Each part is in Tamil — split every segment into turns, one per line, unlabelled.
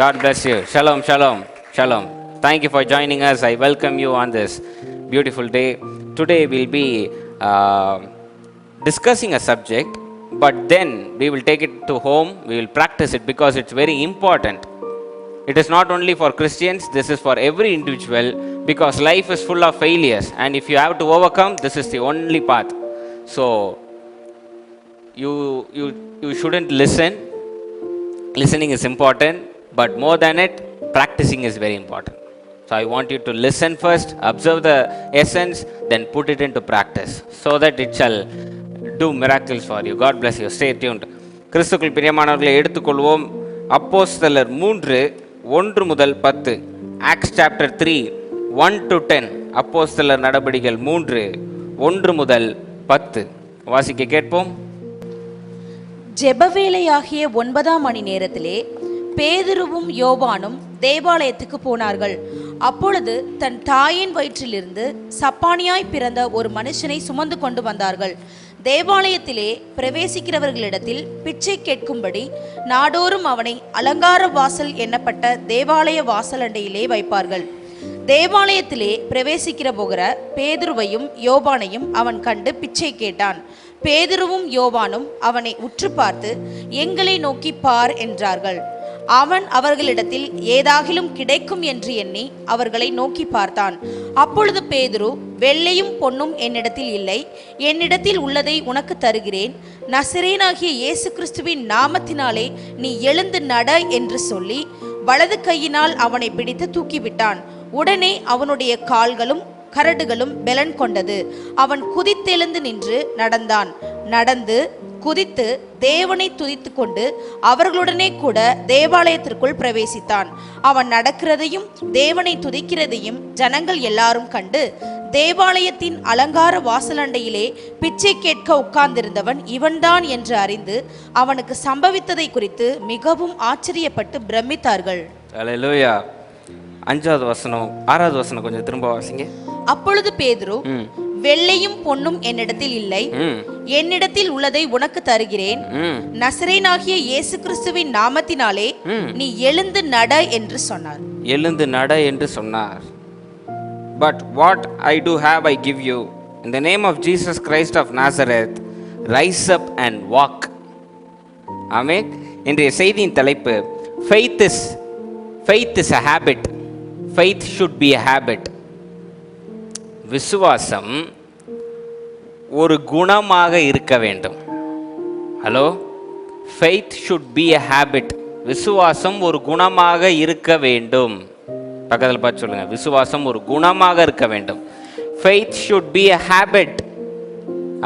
God bless you. Shalom, shalom, shalom. Thank you for joining us. I welcome you on this beautiful day. Today we'll be discussing a subject, but then we will take it to home. We will practice it because it's very important. It is not only for Christians, this is for every individual, because life is full of failures, and if you have to overcome, this is the only path. So you shouldn't listen. Listening is important, but more than it, practicing is very important. So I want you to listen first, observe the essence, then put it into practice, so that it shall do miracles for you. God bless you. Stay tuned. கிறிஸ்துக்குள் பிரியமானவர்களை எடுத்துக்கொள்வோம். அப்போஸ்தலர் 3:1-10. Acts chapter 3:1-10. அப்போஸ்தலர் நடபடிகள் 3:1-10 வாசிக்க கேட்போம்.
ஜெபவேளையாகிய 9ஆம் மணி நேரத்திலே பேதுருவும் யோவானும் தேவாலயத்துக்கு போனார்கள். அப்பொழுது தன் தாயின் வயிற்றிலிருந்து சப்பானியாய் பிறந்த ஒரு மனுஷனை சுமந்து கொண்டு வந்தார்கள். தேவாலயத்திலே பிரவேசிக்கிறவர்களிடத்தில் பிச்சை கேட்கும்படி நாடோறும் அவனை அலங்கார வாசல் எண்ணப்பட்ட தேவாலய வாசலண்டையிலே வைப்பார்கள். தேவாலயத்திலே பிரவேசிக்கிற போகிற பேதுருவையும் யோவானையும் அவன் கண்டு பிச்சை கேட்டான். பேதுருவும் யோவானும் அவனை உற்று பார்த்து, எங்களை நோக்கி பார் என்றார்கள். அவன் அவர்களிடத்தில் ஏதாகிலும் கிடைக்கும் என்று எண்ணி அவர்களை நோக்கி பார்த்தான். அப்பொழுது பேதுரு, வெள்ளையும் பொன்னும் என்னிடத்தில் இல்லை, என்னிடத்தில் உள்ளதை உனக்கு தருகிறேன். நசரேனாகிய இயேசு கிறிஸ்துவின் நாமத்தினாலே நீ எழுந்து நட என்று சொல்லி வலது கையினால் அவனை பிடித்து தூக்கிவிட்டான். உடனே அவனுடைய கால்களும் கரடுகளும் பெலன் கொண்டது. அவன் குதித்தெழுந்து நின்று நடந்தான். நடந்து குதித்து தேவனை துதித்து கொண்டு அவர்களுடனே கூட தேவாலயத்திற்குள் பிரவேசித்தான். அவன் நடக்கிறதையும் தேவனை துதிக்கிறதையும் ஜனங்கள் எல்லாரும் கண்டு, தேவாலயத்தின் அலங்கார வாசலண்டையிலே பிச்சை கேட்க உட்கார்ந்திருந்தவன் இவன்தான் என்று அறிந்து அவனுக்கு சம்பவித்ததை குறித்து மிகவும் ஆச்சரியப்பட்டு பிரமித்தார்கள்.
அல்லேலூயா. 5வது வசனம் 6வது வசனம் கொஞ்சம் திரும்ப வாசிங்க.
அப்பொழுது பேதுரு, வெள்ளையும் பொன்னும் என்னிடத்தில் இல்லை, என்னிடத்தில் உள்ளதை உனக்கு தருகிறேன். நசரேனாகிய இயேசு கிறிஸ்துவின் நாமத்தினாலே நீ எழுந்து நட என்று சொன்னார்.
எழுந்து நட என்று சொன்னார். But what I do have I give you. In the name of Jesus Christ of Nazareth, rise up and walk. ஆமென். இன்றைய செய்தியின் தலைப்பு, faith is a habit. Faith should be a habit. விசுவாசம் ஒரு குணமாக இருக்க வேண்டும். Hello, faith should be a habit. விசுவாசம் ஒரு குணமாக இருக்க வேண்டும். பக்கத்தில் பார்த்து சொல்லுங்க, விசுவாசம் ஒரு குணமாக இருக்க வேண்டும். faith should be a habit.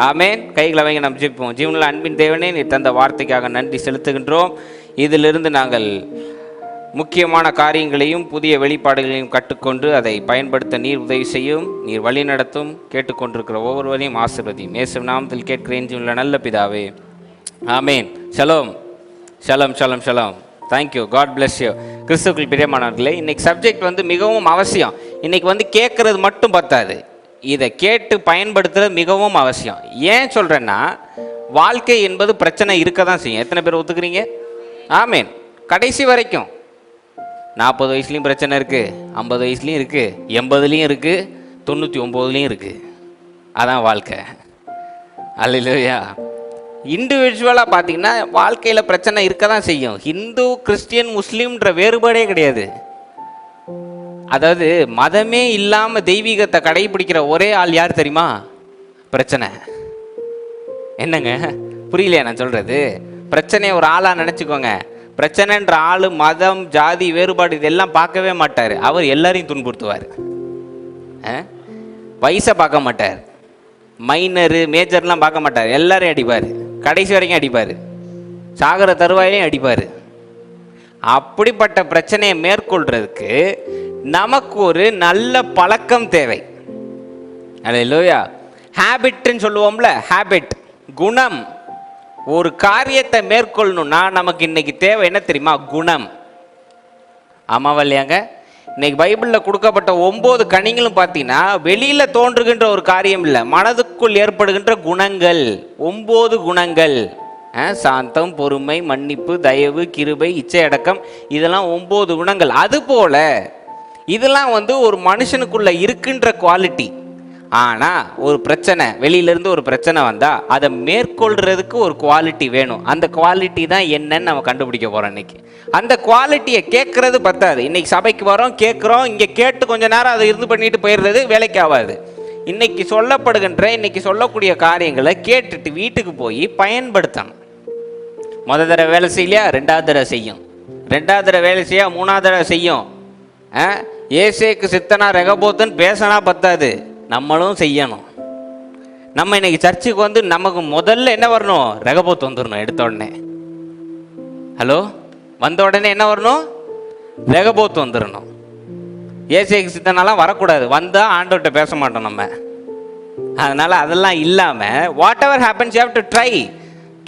ஆமென். கைகளை வைங்க, நம்ம ஜெபிப்போம். ஜீவனுள்ள அன்பின் தேவனே, நீ தந்த வார்த்தைக்காக நன்றி செலுத்துகின்றோம். இதிலிருந்து நாங்கள் முக்கியமான காரியங்களையும் புதிய வெளிப்பாடுகளையும் கற்றுக்கொண்டு அதை பயன்படுத்த நீர் உதவி செய்யும். நீர் வழி நடத்தும். கேட்டுக்கொண்டிருக்கிற ஒவ்வொருவரையும் ஆசீர்வதியும். இயேசுவின் நாமத்தில் கேட்கிறேன் ஜீவனுள்ள நல்ல பிதாவே, ஆமேன். ஷலோம், ஷலோம், ஷலோம், ஷலோம். தேங்க்யூ. God bless you. கிறிஸ்துவுக்குள் பிரியமானவர்களே, இன்னைக்கு சப்ஜெக்ட் மிகவும் அவசியம். இன்னைக்கு கேட்கறது மட்டும் பத்தாது, இதை கேட்டு பயன்படுத்துறது மிகவும் அவசியம். ஏன் சொல்கிறேன்னா, வாழ்க்கை என்பது பிரச்சனை இருக்க தான் செய்யும். எத்தனை பேர் ஒத்துக்கிறீங்க? ஆமேன். கடைசி வரைக்கும் 40 வயசுலேயும் பிரச்சனை இருக்குது, 50 வயசுலேயும் இருக்குது, 80லேயும் இருக்குது, 99லேயும் இருக்குது. அதான் வாழ்க்கை. அல்லேலூயா. இண்டிவிஜுவலாக பார்த்தீங்கன்னா வாழ்க்கையில் பிரச்சனை இருக்க தான் செய்யும். ஹிந்து, கிறிஸ்டியன், முஸ்லீம்ன்ற வேறுபாடே கிடையாது. அதாவது மதமே இல்லாமல் தெய்வீகத்தை கடைபிடிக்கிற ஒரே ஆள் யார் தெரியுமா? பிரச்சனை. என்னங்க புரியலையா நான் சொல்கிறது? பிரச்சனையை ஒரு ஆளாக நினச்சிக்கோங்க. பிரச்சனைன்ற ஆள் மதம், ஜாதி வேறுபாடு இதெல்லாம் பார்க்கவே மாட்டார். அவர் எல்லாரையும் துன்புறுத்துவார். வயசை பார்க்க மாட்டார், மைனரு மேஜர்லாம் பார்க்க மாட்டார். எல்லாரையும் அடிப்பார், கடைசி வரைக்கும் அடிப்பார், சாகர தருவாயிலையும் அடிப்பார். அப்படிப்பட்ட பிரச்சனையை மேற்கொள்றதுக்கு நமக்கு ஒரு நல்ல பழக்கம் தேவை. அல்லேலூயா. ஹேபிட்னு சொல்லுவோம்ல, ஹேபிட், குணம். ஒரு காரியத்தை மேற்கொள்ளணும்னா நமக்கு இன்னைக்கு தேவை என்ன தெரியுமா? குணம். ஆமாவா இல்லையாங்க? இன்னைக்கு பைபிளில் கொடுக்கப்பட்ட 9 கனிகளும் பார்த்தீங்கன்னா வெளியில் தோன்றுகின்ற ஒரு காரியம் இல்லை, மனதுக்குள் ஏற்படுகின்ற குணங்கள். 9 குணங்கள். சாந்தம், பொறுமை, மன்னிப்பு, தயவு, கிருபை, இச்சை அடக்கம், இதெல்லாம் 9 குணங்கள். அதுபோல இதெல்லாம் ஒரு மனுஷனுக்குள்ள இருக்குன்ற குவாலிட்டி. ஆனால் ஒரு பிரச்சனை, வெளியிலேருந்து ஒரு பிரச்சனை வந்தால் அதை மேற்கொள்கிறதுக்கு ஒரு குவாலிட்டி வேணும். அந்த குவாலிட்டி தான் என்னன்னு நம்ம கண்டுபிடிக்க போகிறோம் இன்னைக்கு. அந்த குவாலிட்டியை கேட்குறது பத்தாது. இன்னைக்கு சபைக்கு வரோம், கேட்குறோம், இங்கே கேட்டு கொஞ்ச நேரம் அதை இருந்து பண்ணிட்டு போயிடுறது வேலைக்கு ஆகாது. இன்னைக்கு இன்னைக்கு சொல்லக்கூடிய காரியங்களை கேட்டுட்டு வீட்டுக்கு போய் பயன்படுத்தணும். முதல் தடவை வேலை செய்யலையா, 2வது தடவை செய்யும். 2வது தடவை வேலை செய்ய 3வது தடவை செய்யும். ஏசேக்கு சித்தனா ரெகபோத்துன்னு பேசினா பத்தாது, நம்மளும் செய்யணும். நம்ம இன்னைக்கு சர்ச்சுக்கு நமக்கு முதல்ல என்ன வரணும், ரெகபோத் வந்துடணும். எடுத்த உடனே ஹலோ வந்த உடனே என்ன வரணும், ரெகபோத் வந்துடணும். ஏசேக்கு சித்தனாலாம் வரக்கூடாது, வந்தால் ஆண்டவர்கிட்ட பேச மாட்டோம் நம்ம. அதனால் அதெல்லாம் இல்லாமல் what ever happens you have to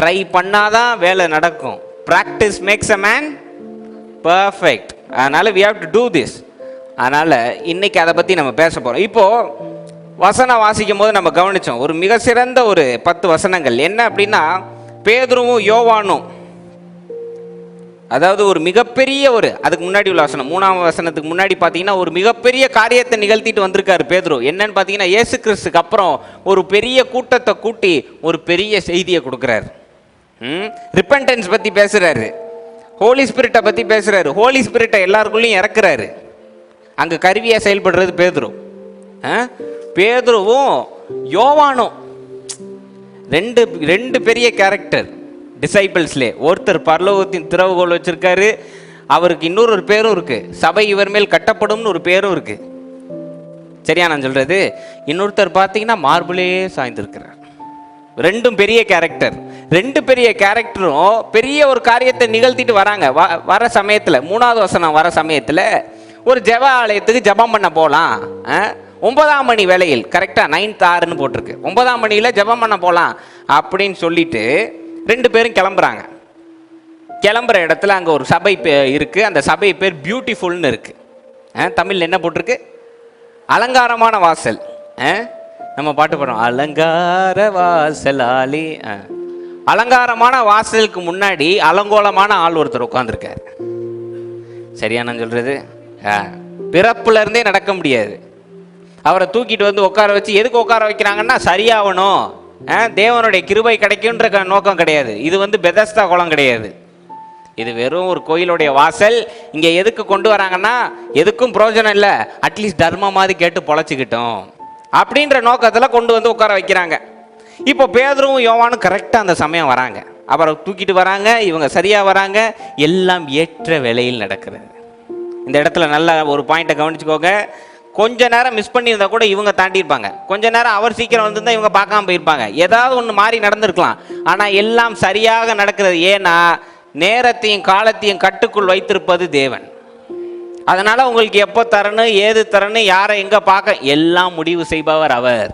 try பண்ணாதான் வேலை நடக்கும். Practice makes a man perfect. அதனால் we have to do this. அதனால் இன்றைக்கி அதை பற்றி நம்ம பேச போகிறோம். இப்போது வசனம் வாசிக்கும் போது நம்ம கவனித்தோம் ஒரு மிக சிறந்த ஒரு 10 வசனங்கள். என்ன அப்படின்னா, பேதுருவும் யோவானும், அதாவது ஒரு மிகப்பெரிய அதுக்கு முன்னாடி உள்ள வசனம் 3ஆம் வசனத்துக்கு முன்னாடி பார்த்தீங்கன்னா ஒரு மிகப்பெரிய காரியத்தை நிகழ்த்திட்டு வந்திருக்காரு பேதுரு. என்னன்னு பார்த்தீங்கன்னா, இயேசு கிறிஸ்துக்கு அப்புறம் ஒரு பெரிய கூட்டத்தை கூட்டி ஒரு பெரிய செய்தியை கொடுக்குறாரு. ரிப்பெண்டன்ஸ் பற்றி பேசுகிறாரு, ஹோலி ஸ்பிரிட்டை பற்றி பேசுகிறாரு, ஹோலி ஸ்பிரிட்டை எல்லாருக்குள்ளேயும் இறக்குறாரு. அங்கே கருவியாக செயல்படுறது பேதுரு. பேதுருவும் யோவானும் ரெண்டு பெரிய கேரக்டர் டிசைபிள்ஸ்லே. ஒருத்தர் பரலோகத்தின் திறவுகோல் வச்சிருக்காரு, அவருக்கு இன்னொரு பேரும் இருக்கு, சபை இவர் மேல் கட்டப்படும்னு ஒரு பேரும் இருக்கு. சரியா நான் சொல்றது? இன்னொருத்தர் பார்த்தீங்கன்னா மார்பிளே சாய்ந்திருக்கிறார். ரெண்டும் பெரிய கேரக்டர். 2 பெரிய கேரக்டரும் பெரிய ஒரு காரியத்தை நிகழ்த்திட்டு வராங்க. வர சமயத்தில் 3வது வசனம் வர சமயத்தில் ஒரு ஜெப ஆலயத்துக்கு ஜெபம் பண்ண போகலாம். 9ஆம் மணி வேளையில், கரெக்டாக 9:06 போட்டிருக்கு, 9ஆம் மணியில் ஜெபம் பண்ண போகலாம் அப்படின்னு சொல்லிட்டு 2 பேரும் கிளம்புறாங்க. கிளம்புற இடத்துல அங்கே ஒரு சபை இருக்குது. அந்த சபை பேர் பியூட்டிஃபுல்னு இருக்குது. தமிழில் என்ன போட்டிருக்கு, அலங்காரமான வாசல். நம்ம பாட்டு பாடுறோம், அலங்கார வாசலாலி. அலங்காரமான வாசலுக்கு முன்னாடி அலங்கோலமான ஆள் ஒருத்தர் உட்காந்துருக்காரு. சரியா நான் சொல்றது? பிறப்புல இருந்தே நடக்க முடியாது. அவரை தூக்கிட்டு உட்கார வச்சு, எதுக்கு உட்கார வைக்கிறாங்கன்னா சரியாகணும், தேவனுடைய கிருபை கிடைக்கும்ன்ற நோக்கம் கிடையாது. இது பெதஸ்தா குளம் கிடையாது, இது வெறும் ஒரு கோயிலுடைய வாசல். இங்கே எதுக்கு கொண்டு வராங்கன்னா, எதுக்கும் பிரயோஜனம் இல்லை, அட்லீஸ்ட் தர்மம் மாதிரி கேட்டு பொழைச்சிக்கிட்டோம் அப்படின்ற நோக்கத்தில் கொண்டு உட்கார வைக்கிறாங்க. இப்போ பேதுருவும் யோவானும் கரெக்டாக அந்த சமயம் வராங்க. அப்புறம் தூக்கிட்டு வராங்க, இவங்க சரியாக வராங்க, எல்லாம் ஏற்ற வேளையில் நடக்கிறது. இந்த இடத்துல நல்ல ஒரு பாயிண்ட்டை கவனிச்சுக்கோங்க. கொஞ்ச நேரம் மிஸ் பண்ணியிருந்தா கூட இவங்க தாண்டியிருப்பாங்க. கொஞ்ச நேரம் அவர் சீக்கிரம் வந்திருந்தா இவங்க பார்க்காம போயிருப்பாங்க. ஏதாவது ஒன்று மாறி நடந்திருக்கலாம். ஆனால் எல்லாம் சரியாக நடக்கிறது. ஏன்னா நேரத்தையும் காலத்தையும் கட்டுக்குள் வைத்திருப்பது தேவன். அதனால உங்களுக்கு எப்போ தரணும், ஏது தரணும், யாரை எங்கே பார்க்க, எல்லாம் முடிவு செய்பவர் அவர்.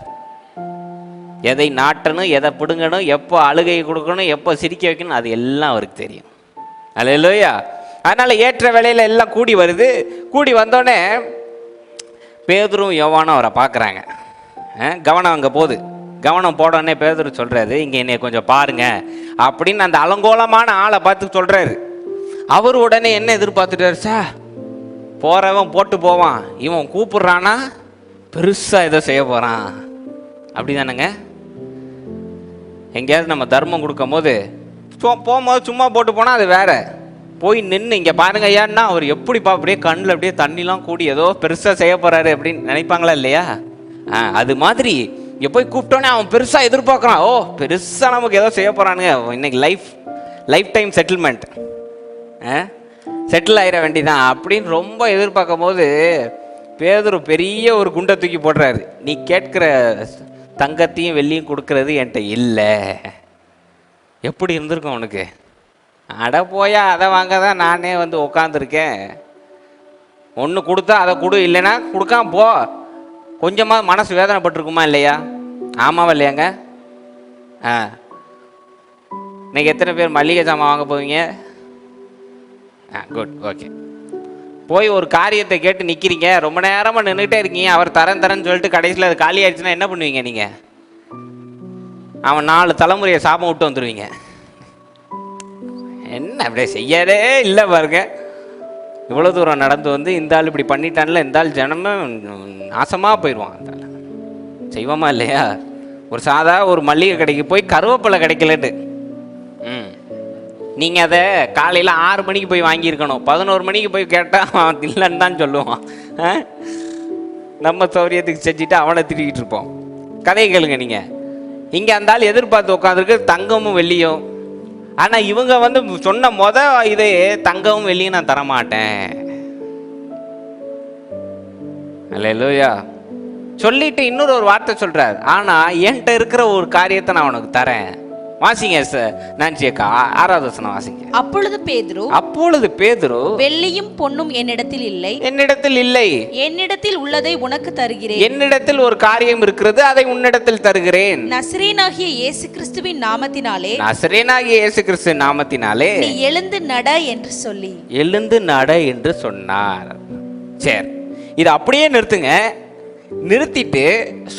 எதை நாட்டணும், எதை பிடுங்கணும், எப்போ அழுகை கொடுக்கணும், எப்போ சிரிக்க வைக்கணும், அது எல்லாம் அவருக்கு தெரியும். அல்லேலூயா. அதனால ஏற்ற வேளையில் எல்லாம் கூடி வருது. கூடி வந்தோடனே பேதுரும் யோவானும் அவரை பார்க்குறாங்க. கவனம் அங்கே போகுது. கவனம் போடனே பேதுரு சொல்கிறாரு, இங்கே என்னை கொஞ்சம் பாருங்க அப்படின்னு அந்த அலங்கோலமான ஆளை பார்த்து சொல்கிறாரு. அவர் உடனே என்ன எதிர்பார்த்துட்டாரு, சார் போகிறவன் போட்டு போவான், இவன் கூப்பிட்றானா பெருசாக ஏதோ செய்ய போகிறான் அப்படி தானேங்க. எங்கேயாவது நம்ம தர்மம் கொடுக்கும் போது போகும்போது சும்மா போட்டு போனால் அது வேற. போய் நின்று இங்கே பாருங்க ஐயான்னா அவர் எப்படிப்பா அப்படியே கண்ணில் அப்படியே தண்ணிலாம் கூடி ஏதோ பெருசாக செய்ய போகிறாரு அப்படின்னு நினைப்பாங்களா இல்லையா? அது மாதிரி இங்கே போய் கூப்பிட்டோன்னே அவன் பெருசாக எதிர்பார்க்குறான். ஓ பெருசாக நமக்கு ஏதோ செய்ய போகிறானுங்க, இன்னைக்கு லைஃப் டைம் செட்டில்மெண்ட், செட்டில் ஆகிட வேண்டிதான் அப்படின்னு ரொம்ப எதிர்பார்க்கும் போது பேதுரு பெரிய ஒரு குண்டை தூக்கி போடுறாரு. நீ கேட்கிற தங்கத்தையும் வெள்ளியும் கொடுக்கறது என்கிட்ட இல்லை. எப்படி இருந்திருக்கும் உனக்கு? அட போயா, அதை வாங்க தான் நானே உட்காந்துருக்கேன். ஒன்று கொடுத்தா அதை கொடு, இல்லைன்னா கொடுக்காம போ. கொஞ்சமாக மனசு வேதனைப்பட்டிருக்குமா இல்லையா? ஆமாவா இல்லையாங்க? இன்னைக்கு எத்தனை பேர் மளிகை சாமான் வாங்க போவீங்க? Good, okay. போய் ஒரு காரியத்தை கேட்டு நிற்கிறீங்க, ரொம்ப நேரமாக நின்றுட்டே இருக்கீங்க, அவர் தரேன்னு சொல்லிட்டு கடைசியில் அது காலி ஆயிடுச்சுன்னா என்ன பண்ணுவீங்க நீங்கள்? அவன் 4 தலைமுறையை சாபம் விட்டு வந்துடுவீங்க. என்ன அப்படியே செய்யறே இல்லை பாருங்க. இவ்வளோ தூரம் நடந்து வந்து இந்த ஆள் இப்படி பண்ணிட்டான்ல, இந்த ஆள் ஜனமே நாசமாக போயிடுவான். அந்த ஆள் செய்வோமா இல்லையா? ஒரு ஒரு மல்லிகை கடைக்கு போய் கருவேப்பிலை கிடைக்கலட்டு, நீங்கள் அதை காலையில் 6 மணிக்கு போய் வாங்கியிருக்கணும். 11 மணிக்கு போய் கேட்டால் அவன் இல்லைன்னு தான் சொல்லுவான். நம்ம சௌரியத்துக்கு செஞ்சுட்டு அவனை திட்டிகிட்டு இருப்போம். கதையை கேளுங்க நீங்கள். இங்கே அந்த ஆள் எதிர்பார்த்து உட்காந்துருக்கு தங்கமும் வெள்ளியும். ஆனால் இவங்க வந்து சொன்ன இதே தங்கமும் வெள்ளியும் நான் தரமாட்டேன். அல்லேலூயா. சொல்லிட்டு இன்னொரு வார்த்தை சொல்றாரு, ஆனால் என்கிட்ட இருக்கிற ஒரு காரியத்தை நான் உனக்கு தரேன். வாசிங்க நான்சி அக்கா 6வது வசனம் வாசிங்க.
அப்பொழுது பேதுரு வெள்ளியும் பொன்னும் என்னிடத்தில் இல்லை, என்னிடத்தில் உள்ளதை உனக்கு தருகிறேன்.
என்னிடத்தில் ஒரு காரியம் இருக்கிறது, அதை உன்னிடத்தில் தருகிறேன்.
நசரேயனாகிய இயேசு கிறிஸ்துவின் நாமத்தினாலே நீ எழுந்து நட என்று சொன்னார். சரி, இது அப்படியே நிறுத்துங்க. நிறுத்திட்டு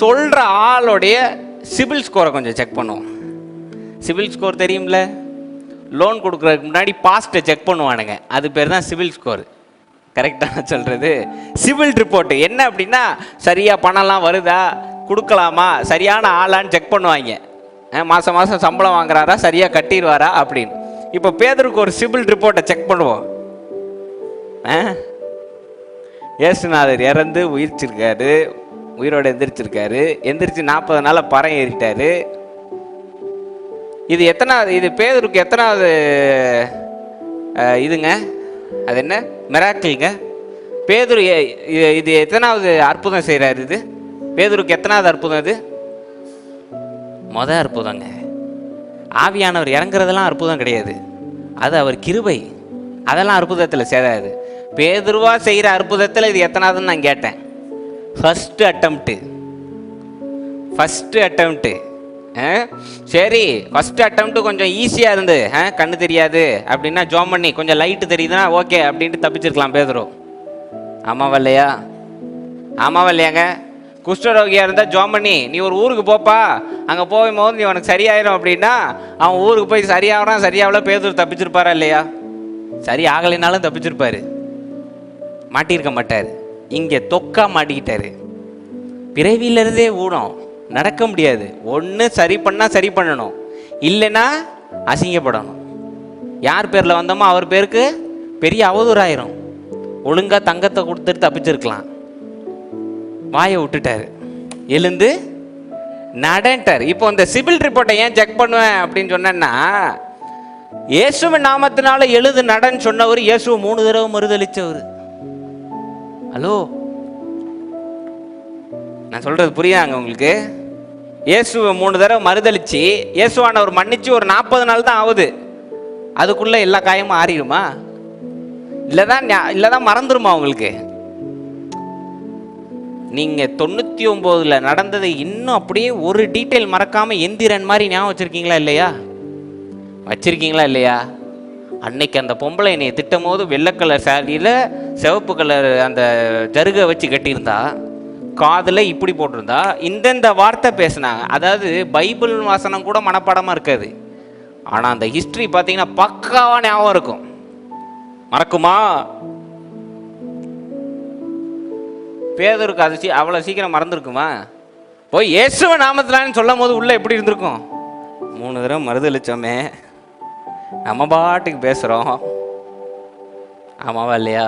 சொல்ற ஆளுடைய சிபில் ஸ்கோரை கொஞ்சம் செக் பண்ணுவோம். சிவில் ஸ்கோர் தெரியும்ல, லோன் கொடுக்குறதுக்கு முன்னாடி பாஸ்ட்டை செக் பண்ணுவானுங்க, அது பேர் தான் சிவில் ஸ்கோர். கரெக்டாக சொல்கிறது சிவில் ரிப்போர்ட். என்ன அப்படின்னா, சரியாக பணம்லாம் வருதா, கொடுக்கலாமா, சரியான ஆளான்னு செக் பண்ணுவாங்க. மாதம் மாதம் சம்பளம் வாங்குறாரா, சரியாக கட்டிடுவாரா அப்படின்னு. இப்போ பேதருக்கு ஒரு சிவில் ரிப்போர்ட்டை செக் பண்ணுவோம். இயேசுநாதர் இறந்து உயிரோடு எந்திரிச்சிருக்காரு. எந்திரிச்சு 40 நாளில் பறம் ஏறிட்டாரு. இது எத்தனாவது, இது பேதுருக்கு எத்தனாவது இதுங்க, அது என்ன மிராக்கிள்ங்க. பேதுரு இது எத்தனாவது அற்புதம் செய்கிறாரு? இது பேதுருக்கு எத்தனாவது அற்புதம்? இது அற்புதங்க. ஆவியானவர் இறங்குறதெல்லாம் அற்புதம் கிடையாது, அது அவர் கிருபை. அதெல்லாம் அற்புதத்தில் சேராது. பேதுருவா செய்கிற அற்புதத்தில் இது எத்தனாவதுன்னு நான் கேட்டேன். First attempt. சரி, ஃபஸ்ட்டு அட்டம்ப்ட்டு கொஞ்சம் ஈஸியாக இருந்து, கண்ணு தெரியாது அப்படின்னா ஜோம் பண்ணி கொஞ்சம் லைட்டு தெரியுதுன்னா ஓகே அப்படின்ட்டு தப்பிச்சிருக்கலாம் பேதுரு. ஆமாவா இல்லையாங்க? குஷ்டரோகியாக இருந்தால் ஜோம் பண்ணி நீ ஒரு ஊருக்கு போப்பா, அங்கே போகும்போது நீ உனக்கு சரியாயிரும் அப்படின்னா அவன் ஊருக்கு போய் சரியாகல பேதுரு தப்பிச்சிருப்பாரா இல்லையா? சரி ஆகலைனாலும் தப்பிச்சிருப்பாரு, மாட்டியிருக்க மாட்டார். இங்கே தொக்கா மாட்டிக்கிட்டாரு. பிறவியிலிருந்தே ஊனம், நடக்க முடியாது. ஒன்று சரி பண்ணணும், இல்லைன்னா அசிங்கப்படணும். யார் பேரில் வந்தோமோ அவர் பேருக்கு பெரிய அவதூறாயிரும். ஒழுங்காக தங்கத்தை கொடுத்துட்டு தப்பிச்சிருக்கலாம், வாயை விட்டுட்டாரு, எழுந்து நடன்ட்டார். இப்போ இந்த சிவில் ரிப்போர்ட்டை ஏன் செக் பண்ணுவேன் அப்படின்னு சொன்னேன்னா, இயேசுவின் நாமத்தினால எழுது நடன்னு சொன்னவர் இயேசுவை 3 தடவை மறுதளிச்சவர். ஹலோ, நான் சொல்றது புரியாங்க உங்களுக்கு? இயேசுவை 3 தடவை மறுதளிச்சு இயேசுவானவர் மன்னிச்சு ஒரு 40 நாள் தான் ஆகுது. அதுக்குள்ள எல்லா காயமும் ஆறிடுமா? இல்லதான் மறந்துருமா உங்களுக்கு? நீங்க 99ல் நடந்ததை இன்னும் அப்படியே ஒரு டீட்டெயில் மறக்காம எந்திரன் மாதிரி ஞாபகம் வச்சிருக்கீங்களா இல்லையா? அன்னைக்கு அந்த பொம்பளை என்னை திட்டும் போது வெள்ளை கலர் சாரியில் சிவப்பு கலர் அந்த ஜருகை வச்சு கட்டியிருந்தா, காதில் இப்படி போட்டிருந்தா, இந்தந்த வார்த்தை பேசினாங்க. அதாவது பைபிள் வாசனம் கூட மனப்பாடமாக இருக்காது, ஆனால் அந்த ஹிஸ்ட்ரி பார்த்தீங்கன்னா பக்காவாக ஞாபகம் இருக்கும். மறக்குமா? பேதருக்கு அது அவ்வளோ சீக்கிரம் மறந்துருக்குமா? போய் இயேசுவ நாமத்திலான்னு சொல்லும் போது உள்ள எப்படி இருந்திருக்கும்? 3 தடவை மறுதளிச்சோமே, நம்ம பாட்டுக்கு பேசுகிறோம். ஆமாவா இல்லையா?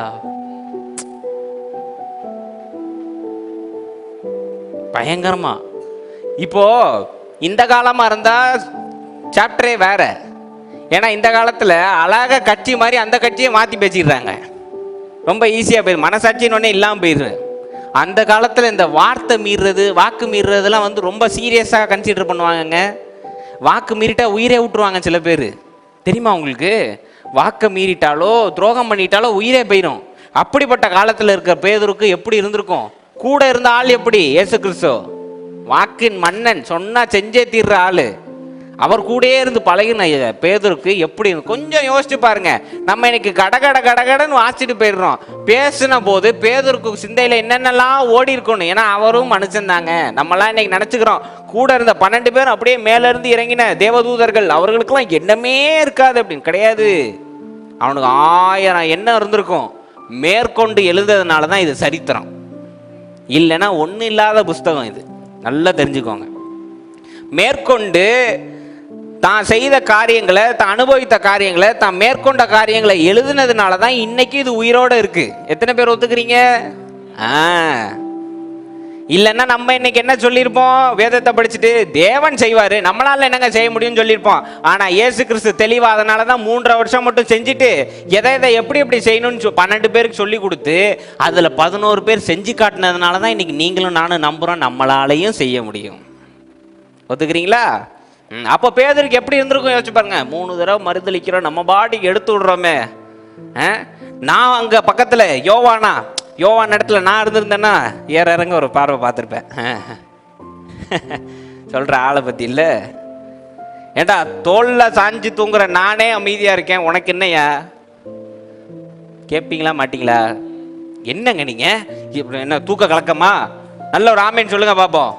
பயங்கரமா. இப்போ இந்த காலமா இருந்தா சாப்டரே வேற. ஏன்னா இந்த காலத்துல அழகா கட்சி மாதிரி அந்த கட்சியை மாத்தி பேசிடுறாங்க, ரொம்ப ஈஸியா போயிரு, மனசாட்சின்னு ஒன்னே இல்லாம போயிடுது. அந்த காலத்துல இந்த வார்த்தை மீறுறது, வாக்கு மீறுறதுலாம் வந்து ரொம்ப சீரியஸா கன்சிடர் பண்ணுவாங்கங்க. வாக்கு மீறிட்டா உயிரே விட்டுருவாங்க சில பேர், தெரியுமா உங்களுக்கு? வாக்கை மீறிட்டாலோ துரோகம் பண்ணிட்டாலோ உயிரே போயிடும். அப்படிப்பட்ட காலத்தில் இருக்கிற பேதுருக்கு எப்படி இருந்திருக்கும்? கூட இருந்த ஆள் எப்படி? இயேசு கிறிஸ்து வாக்கின் மன்னன், சொன்னா செஞ்சே தீர்ற ஆளு.
அவர் கூடயே இருந்து பழகின பேதுருக்கு எப்படி கொஞ்சம் யோசிச்சு பாருங்க. நம்ம இன்னைக்கு கடகடன்னு வாசிட்டு போயிடுறோம். பேசின போது பேதுருக்கு சிந்தையில என்னென்னலாம் ஓடி இருக்கணும். ஏன்னா அவரும் மனுஷன் தாங்க. நம்மளாம் இன்னைக்கு நினைச்சுக்கிறோம் கூட இருந்த 12 பேரும் அப்படியே மேல இருந்து இறங்கின தேவதூதர்கள், அவர்களுக்கெல்லாம் எண்ணமே இருக்காது அப்படின்னு. கிடையாது, அவனுக்கு 1000 எண்ணம் இருந்திருக்கும். மேற்கொண்டு எழுதுறதுனால தான் இது சரித்திரம், இல்லைன்னா ஒன்றும் இல்லாத புஸ்தகம் இது. நல்லா தெரிஞ்சுக்கோங்க. மேற்கொண்டு தான் செய்த காரியங்களை, தான் அனுபவித்த காரியங்களை, தான் மேற்கொண்ட காரியங்களை எழுதுனதுனால தான் இன்னைக்கு இது உயிரோட இருக்கு. எத்தனை பேர் ஒத்துக்கிறீங்க? இல்லைன்னா நம்ம இன்னைக்கு என்ன சொல்லியிருப்போம்? வேதத்தை படிச்சுட்டு தேவன் செய்வாரு, நம்மளால என்னங்க செய்ய முடியும்னு சொல்லியிருப்போம். ஆனா இயேசு கிறிஸ்து தெளிவா அதனால தான் 3.5 வருஷம் மட்டும் செஞ்சுட்டு எதை எப்படி செய்யணும்னு 12 பேருக்கு சொல்லி கொடுத்து அதுல 11 பேர் செஞ்சு காட்டினதுனால தான் இன்னைக்கு நீங்களும் நானும் நம்புறோம் நம்மளாலையும் செய்ய முடியும். ஒத்துக்கிறீங்களா? அப்போ பேதுருக்கு எப்படி இருந்திருக்கும் யோசிச்சு பாருங்க. 3 தடவை மறுதளிக்கிறோம், நம்ம பாடிக்கு எடுத்து விடுறோமே. நான் அங்க பக்கத்துல யோவான் இடத்துல நான் இருந்திருந்தேன்னா இறங்க ஒரு பார்வை பார்த்துருப்பேன். சொல்ற ஆளை பத்தி இல்ல. ஏண்டா தோல்ல சாஞ்சு தூங்குற நானே அமைதியா இருக்கேன், உனக்கு என்னையா? கேட்பீங்களா மாட்டீங்களா? என்னங்க நீங்க என்ன தூக்க கலக்கமா? நல்ல ஒரு ஆமேன்னு சொல்லுங்க பாப்போம்.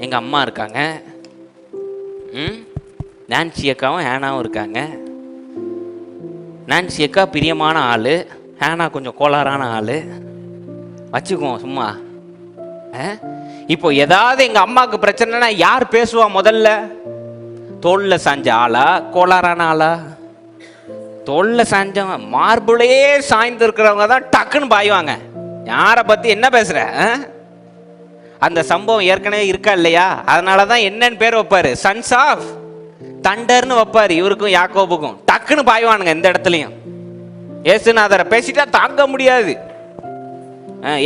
எங்கள் அம்மா இருக்காங்க, நான்சி அக்காவும் ஹேனாவும் இருக்காங்க. நான்சி அக்கா பிரியமான ஆள், ஹேனா கொஞ்சம் கோளாறான ஆள் வச்சுக்குவோம் சும்மா. இப்போ ஏதாவது எங்கள் அம்மாவுக்கு பிரச்சனைனா யார் பேசுவா முதல்ல? தோளில் சாஞ்ச ஆளா, கோளாறான ஆளா? தோளில் சாஞ்சவன், மார்புலையே சாய்ந்து இருக்கிறவங்க தான் டக்குன்னு பாய்வாங்க. யாரை பற்றி என்ன பேசுகிற? அந்த சம்பவம் ஏற்கனவே இருக்கா இல்லையா? அதனால தான் என்னன்னு பேர் வைப்பாரு, சன்ஸ் ஆஃப் தண்டர்னு வைப்பாரு. இவருக்கும் யாக்கோபுக்கும் டக்குன்னு பாய்வானுங்க எந்த இடத்துலையும். ஏசுநாதரை பேசிட்டா தாங்க முடியாது.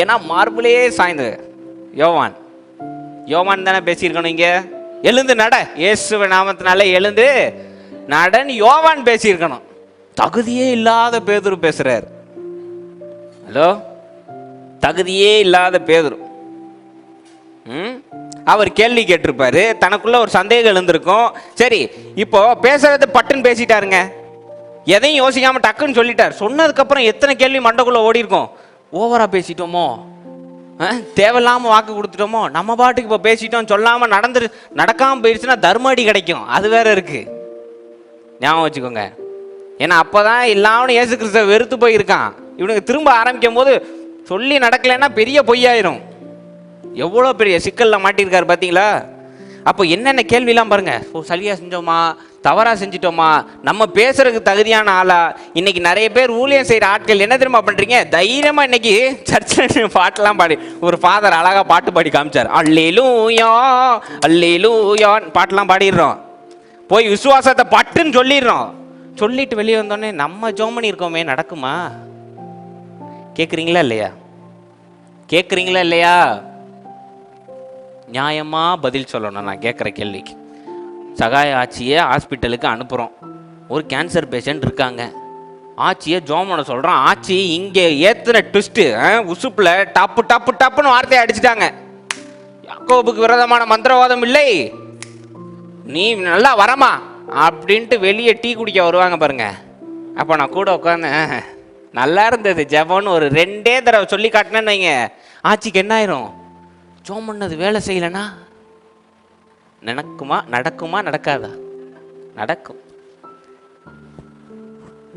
ஏன்னா மார்பிளையே சாய்ந்து. யோவான் தானே பேசியிருக்கணும். இங்க எழுந்து நட, இயேசு நாமத்தினால எழுந்து நடன்னு யோவான் பேசியிருக்கணும். தகுதியே இல்லாத பேதுரு பேசுறாரு. ஹலோ, தகுதியே இல்லாத பேதுரு. அவர் கேள்வி கேட்டிருப்பாரு, தனக்குள்ள ஒரு சந்தேகம் எழுந்திருக்கும். சரி, இப்போ பேசுறது பட்டுன்னு பேசிட்டாருங்க, எதையும் யோசிக்காம டக்குன்னு சொல்லிட்டார். சொன்னதுக்கு அப்புறம் எத்தனை கேள்வி மண்டக்குள்ள ஓடி இருக்கும். ஓவரா பேசிட்டோமோ, தேவையில்லாம வாக்கு கொடுத்துட்டோமோ, நம்ம பாட்டுக்கு இப்போ பேசிட்டோம் சொல்லாம நடக்காம போயிடுச்சுன்னா தர்மடி கிடைக்கும். அது வேற இருக்கு, ஞாபகம் வச்சுக்கோங்க. ஏன்னா அப்பதான் எல்லாரும் இயேசு கிறிஸ்துவை வெறுத்து போயிருக்கான். இவனுக்கு திரும்ப ஆரம்பிக்கும் போது சொல்லி நடக்கலைன்னா பெரிய பொய்யாயிரும். எவ்வளோ பெரிய சிக்கலில் மாட்டியிருக்காரு பார்த்தீங்களா? அப்போ என்னென்ன கேள்விலாம் பாருங்க. சரியா செஞ்சோமா, தவறாக செஞ்சிட்டோமா, நம்ம பேசுறதுக்கு தகுதியான ஆளா? இன்னைக்கு நிறைய பேர் ஊழியம் செய்கிற ஆட்கள் என்ன தெரியுமா பண்ணுறீங்க? தைரியமாக இன்னைக்கு சர்ச்சில் பாட்டெல்லாம் பாடி, ஒரு ஃபாதர் அழகாக பாட்டு பாடி காமிச்சார், அல்லேலூயா அல்லேலூயான்னு பாட்டெல்லாம் பாடிடுறோம். போய் விசுவாசத்தை பட்டுன்னு சொல்லிடுறோம். சொல்லிட்டு வெளியே வந்தோடனே நம்ம ஜோமனி இருக்கோமே, நடக்குமா? கேட்குறீங்களா இல்லையா? கேட்குறீங்களா இல்லையா? நியாயமாக பதில் சொல்லணும். நான் கேட்குற கேள்விக்கு. சகாய ஆட்சியை ஹாஸ்பிட்டலுக்கு அனுப்புகிறோம். ஒரு கேன்சர் பேஷண்ட் இருக்காங்க. ஆட்சியை ஜோமனை சொல்கிறோம். ஆட்சி இங்கே ஏற்றுன ட்விஸ்ட்டு உசுப்பில் டப்புன்னு வார்த்தையை அடிச்சுட்டாங்க. யாக்கோபுக்கு விரோதமான மந்திரவாதம் இல்லை, நீ நல்லா வரமா அப்படின்ட்டு வெளியே டீ குடிக்க வருவாங்க பாருங்க. அப்போ நான் கூட உட்காந்து நல்லா இருந்தது ஜெபம்னு ஒரு 2 தடவை சொல்லி காட்டினேன்னு வைங்க, ஆட்சிக்கு என்ன ஆயிரும்? ஜோம் பண்ணது வேலை செய்யலைன்னா நடக்குமா நடக்காதா? நடக்கும்.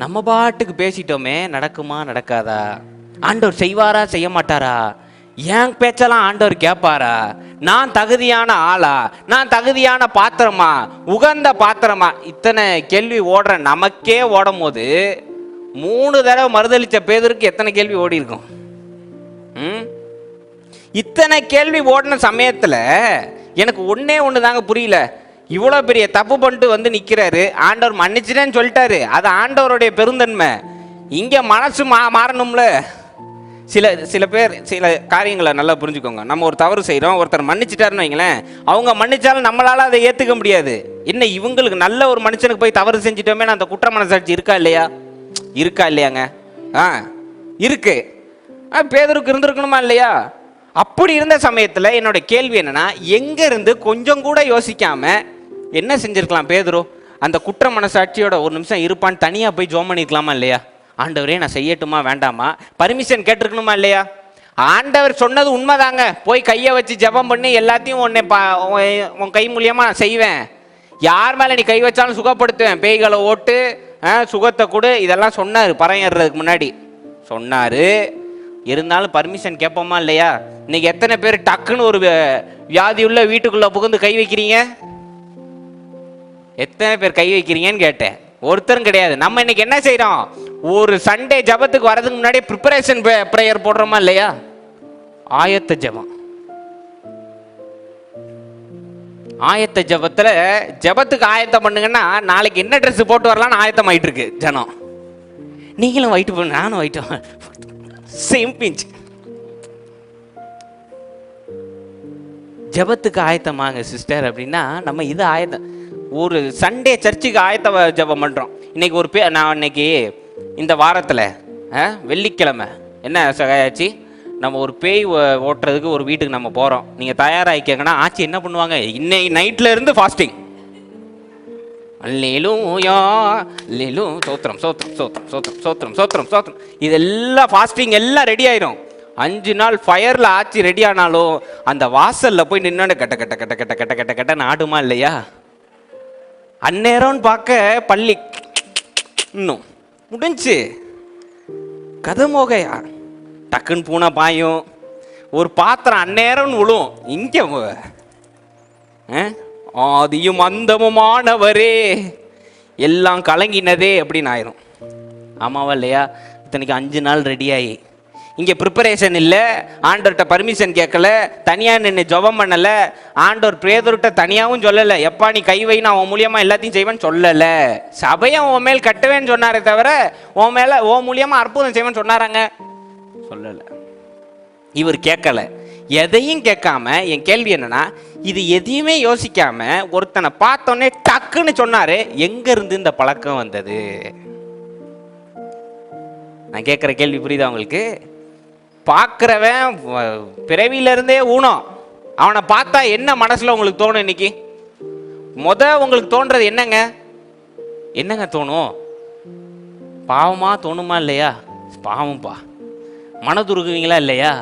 நம்ம பாட்டுக்கு பேசிட்டோமே, நடக்குமா நடக்காதா? ஆண்டவர் செய்வாரா செய்ய மாட்டாரா? என் பேச்செல்லாம் ஆண்டவர் கேட்பாரா? நான் தகுதியான ஆளா? நான் தகுதியான பாத்திரமா? உகந்த பாத்திரமா? இத்தனை கேள்வி ஓடுற நமக்கே ஓடும் போது 3 தடவை மறுதளிச்ச பேதுருக்கு எத்தனை கேள்வி ஓடி இருக்கும்? இத்தனை கேள்வி ஓடின சமயத்தில் எனக்கு ஒன்று தாங்க புரியல. இவ்வளோ பெரிய தப்பு பண்ணிட்டு வந்து நிற்கிறாரு, ஆண்டவர் மன்னிச்சிட்டேன்னு சொல்லிட்டாரு, அது ஆண்டவருடைய பெருந்தன்மை. இங்கே மனசு மாறணும்ல. சில பேர் சில காரியங்களை நல்லா புரிஞ்சுக்கோங்க. நம்ம ஒரு தவறு செய்கிறோம், ஒருத்தர் மன்னிச்சிட்டாருன்னு வைங்களேன், அவங்க மன்னிச்சாலும் நம்மளால் அதை ஏற்றுக்க முடியாது. என்ன இவங்களுக்கு நல்ல ஒரு மனுஷனுக்கு போய் தவறு செஞ்சிட்டோமே, அந்த குற்ற மனசாட்சி இருக்கா இல்லையாங்க? இருக்கு. பேதுருக்கு இருந்திருக்கணுமா இல்லையா? அப்படி இருந்த சமயத்தில் என்னோட கேள்வி என்னன்னா, எங்க இருந்து கொஞ்சம் கூட யோசிக்காம என்ன செஞ்சிருக்கலாம் பேதுரு? அந்த குற்ற மனசாட்சியோட ஒரு நிமிஷம் இருப்பான்னு தனியா போய் ஜோம் பண்ணிருக்கலாமா இல்லையா? ஆண்டவரே நான் செய்யட்டுமா வேண்டாமா, பர்மிஷன் கேட்டிருக்கணுமா இல்லையா? ஆண்டவர் சொன்னது உண்மைதாங்க, போய் கையை வச்சு ஜெபம் பண்ணி எல்லாத்தையும் உன் கை மூலியமா நான் செய்வேன், யார் மேலே நீ கை வச்சாலும் சுகப்படுத்துவேன், பேய்களை ஓட்டு சுகத்தை கொடு, இதெல்லாம் சொன்னார் பறம் ஏறுறதுக்கு முன்னாடி சொன்னார். இருந்தாலும் பர்மிஷன் கேட்போமா இல்லையா? இன்னைக்கு எத்தனை பேர் டக்குன்னு ஒரு வியாதி உள்ள வீட்டுக்குள்ளே புகுந்து கை வைக்கிறீங்க? எத்தனை பேர் கை வைக்கிறீங்கன்னு கேட்டேன். ஒருத்தரும் கிடையாது. நம்ம இன்னைக்கு என்ன செய்கிறோம்? ஒரு சண்டே ஜபத்துக்கு வர்றதுக்கு முன்னாடி ப்ரிப்பரேஷன் ப்ரேயர் போடுறோமா இல்லையா? ஆயத்த ஜபம். ஆயத்த ஜபத்தில் ஜபத்துக்கு ஆயத்தம் பண்ணுங்கன்னா நாளைக்கு என்ன ட்ரெஸ் போட்டு வரலான்னு ஆயத்தம் ஆயிட்டு இருக்கு ஜனம். நீங்களும் ஒயிட்டு போன, நானும் ஒயிட்டு, சேம் பிஞ்ச். ஜபத்துக்கு ஆயத்தமாங்க சிஸ்டர் அப்படின்னா நம்ம இது ஆயத்தம். ஒரு சண்டே சர்ச்சுக்கு ஆயத்த ஜபம் பண்ணுறோம். இன்னைக்கு ஒரு நான் இன்னைக்கு இந்த வாரத்தில் வெள்ளிக்கிழமை என்ன ஆச்சு, நம்ம ஒரு பேய் ஓட்டுறதுக்கு ஒரு வீட்டுக்கு நம்ம போகிறோம். நீங்கள் தயாராகிக்கங்கன்னா ஆச்சு என்ன பண்ணுவாங்க, இன்னைக்கு நைட்டில் இருந்து ஃபாஸ்டிங், அல்லேலூயா அல்லேலூயா சோத்திரம் சோத்திரம் சோத்திரம் சோத்திரம் சோத்திரம் சோத்திரம் சோத்திரம், இதெல்லாம் ஃபாஸ்டிங் எல்லாம் ரெடி ஆயிரும். 5 நாள் ஃபயரில் ஆச்சு ரெடி ஆனாலும் அந்த வாசலில் போய் நின்று கட்ட கட்ட கட்ட கட்ட கட்ட கட்ட கட்ட ஆடுமா இல்லையா? அந்நேரம்னு பார்க்க பள்ளி இன்னும் முடிஞ்சு கதை மோகையா, டக்குன்னு பூனை பாயும், ஒரு பாத்திரம் அந்நேரம்னு விழும். இங்கே ஆதியும் அந்தமுமானவரே எல்லாம் கலங்கினதே அப்படின்னு ஆயிரும். ஆமாவா இல்லையா? இத்தனைக்கு 5 நாள் ரெடியாகி இங்கே ப்ரிப்பரேஷன் இல்லை, ஆண்டவர்கிட்ட பர்மிஷன் கேட்கல, தனியாக நின்று ஜெபம் பண்ணலை, ஆண்டவர் பேதுருட்ட தனியாகவும் சொல்லலை எப்பா நீ கை வை நான் உன் மூலியமாக எல்லாத்தையும் செய்வேன்னு சொல்லலை. சபையை உன் மேல் கட்டுவேன்னு சொன்னாரே தவிர உன் மேலே உன் மூலியமாக அற்புதம் செய்வேன்னு சொன்னாராங்க? சொல்லலை. இவர் கேட்கல, எதையும் கேட்காம. என் கேள்வி என்னன்னா, இது எதையுமே யோசிக்காம ஒருத்தனை பார்த்தோன்னே டக்குன்னு சொன்னாரு. எங்க இருந்து இந்த பழக்கம் வந்தது? நான் கேட்குற கேள்வி புரியுதா உங்களுக்கு? பார்க்குறவன் பிறவியிலிருந்தே ஊனம். அவனை பார்த்தா என்ன மனசில் உங்களுக்கு தோணும்? இன்னைக்கு உங்களுக்கு தோன்றது என்னங்க? என்னங்க தோணும்? பாவமா தோணுமா இல்லையா? பாவம்பா. மனதுருகுவீங்களா இல்லையா?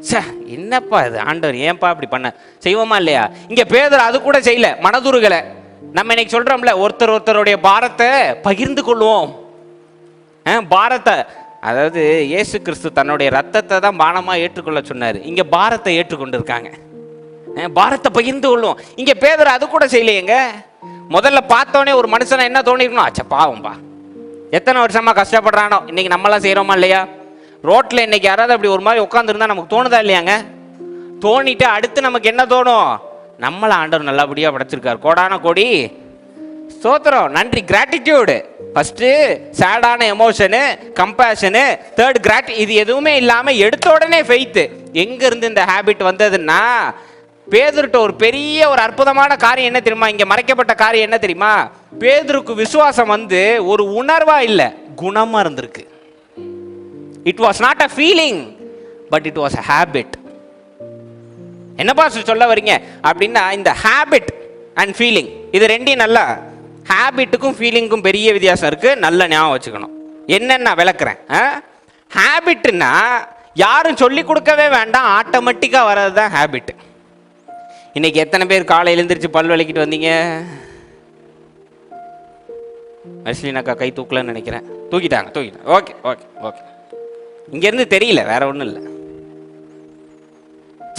சே என்னப்பா இது, ஆண்டவர் ஏன்பா இப்படி பண்ண செய்வோமா இல்லையா? இங்கே பேதுரு அது கூட செய்யல, மனதுருகலை. நம்ம இன்னைக்கு சொல்கிறோம்ல, ஒருத்தருடைய பாரத்தை பகிர்ந்து கொள்வோம். பாரத்தை, அதாவது இயேசு கிறிஸ்து தன்னுடைய ரத்தத்தை தான் பானமாக ஏற்றுக்கொள்ள சொன்னார். இங்கே பாரத்தை ஏற்றுக்கொண்டு இருக்காங்க. பாரத்தை பகிர்ந்து கொள்வோம். இங்கே பேதுரு அது கூட செய்யலையேங்க. முதல்ல பார்த்தோன்னே ஒரு மனுஷனை என்ன தோணிருக்கணும்? ஆச்சா பாவம்பா, எத்தனை வருஷமா கஷ்டப்படுறானோ. இன்னைக்கு நம்மளாம் செய்கிறோமா இல்லையா? ரோட்டில் இன்னைக்கு யாராவது அப்படி ஒரு மாதிரி உட்காந்துருந்தா நமக்கு தோணுதா இல்லையாங்க? தோணிட்டு அடுத்து நமக்கு என்ன தோணும்? நம்மளை ஆண்டவர் நல்லபடியாக படைச்சிருக்கார், கோடான கோடி ஸ்தோத்திரம், நன்றி, கிராட்டிடியூடு. ஃபஸ்ட்டு சேடான எமோஷனு, கம்பேஷனு, தேர்ட் இது எதுவுமே இல்லாமல் எடுத்த உடனே ஃபெய்த்து. எங்கேருந்து இந்த ஹேபிட் வந்ததுன்னா, பேதுருட்ட ஒரு பெரிய ஒரு அற்புதமான காரியம் என்ன தெரியுமா? இங்கே மறைக்கப்பட்ட காரியம் என்ன தெரியுமா? பேதுருக்கு விசுவாசம் ஒரு உணர்வா இல்லை, குணமாக இருந்திருக்கு. It was not a feeling, but it was a habit. என்னப்பா சொல்ல வரீங்க அப்படின்னா, இந்த ஹேபிட் அண்ட் ஃபீலிங் இது ரெண்டையும் நல்லா, ஹேபிட்டுக்கும் ஃபீலிங்கும் பெரிய வித்தியாசம் இருக்குது, நல்ல ஞாபகம் வச்சுக்கணும். என்னென்ன விளக்குறேன். ஹேபிட்னா யாரும் சொல்லி கொடுக்கவே வேண்டாம், ஆட்டோமேட்டிக்காக வர்றது தான் ஹேபிட். இன்னைக்கு எத்தனை பேர் காலையில் எழுந்திரிச்சு பல் விளக்கிட்டு வந்தீங்க? மர்சிலினாக்கா கை தூக்கலன்னு நினைக்கிறேன். தூக்கிட்டாங்க. ஓகே ஓகே ஓகே, இங்கேருந்து தெரியல, வேற ஒன்றும் இல்லை.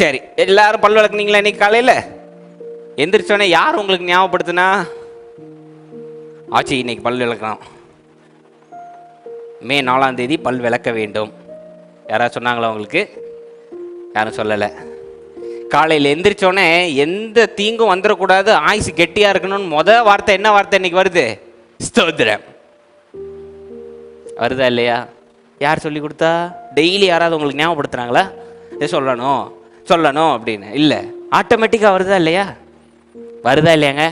சரி, எல்லாரும் பல் விளக்குனீங்களா இன்னைக்கு காலையில்? எந்திரிச்சோடனே யார் உங்களுக்கு ஞாபகப்படுத்துனா? ஆச்சு இன்னைக்கு பல் விளக்கலாம், மே 4ஆம் தேதி பல் விளக்க வேண்டும். யாராவது சொன்னாங்களா உங்களுக்கு? யாரும் சொல்லலை. காலையில் எந்திரிச்சோடனே எந்த தீங்கும் வந்துடக்கூடாது, ஆயுசு கெட்டியாக இருக்கணும்னு வார்த்தை என்ன வார்த்தை இன்னைக்கு வருது? ஸ்தோத்திரம். வருதா இல்லையா? யார் சொல்லி கொடுத்தா? டெய்லி யாராவது உங்களுக்கு ஞாபகப்படுத்துனாங்களா? சொல்லணும் அப்படின்னு? இல்லை, ஆட்டோமேட்டிக்காக வருதா இல்லையா? வருதா இல்லையாங்க?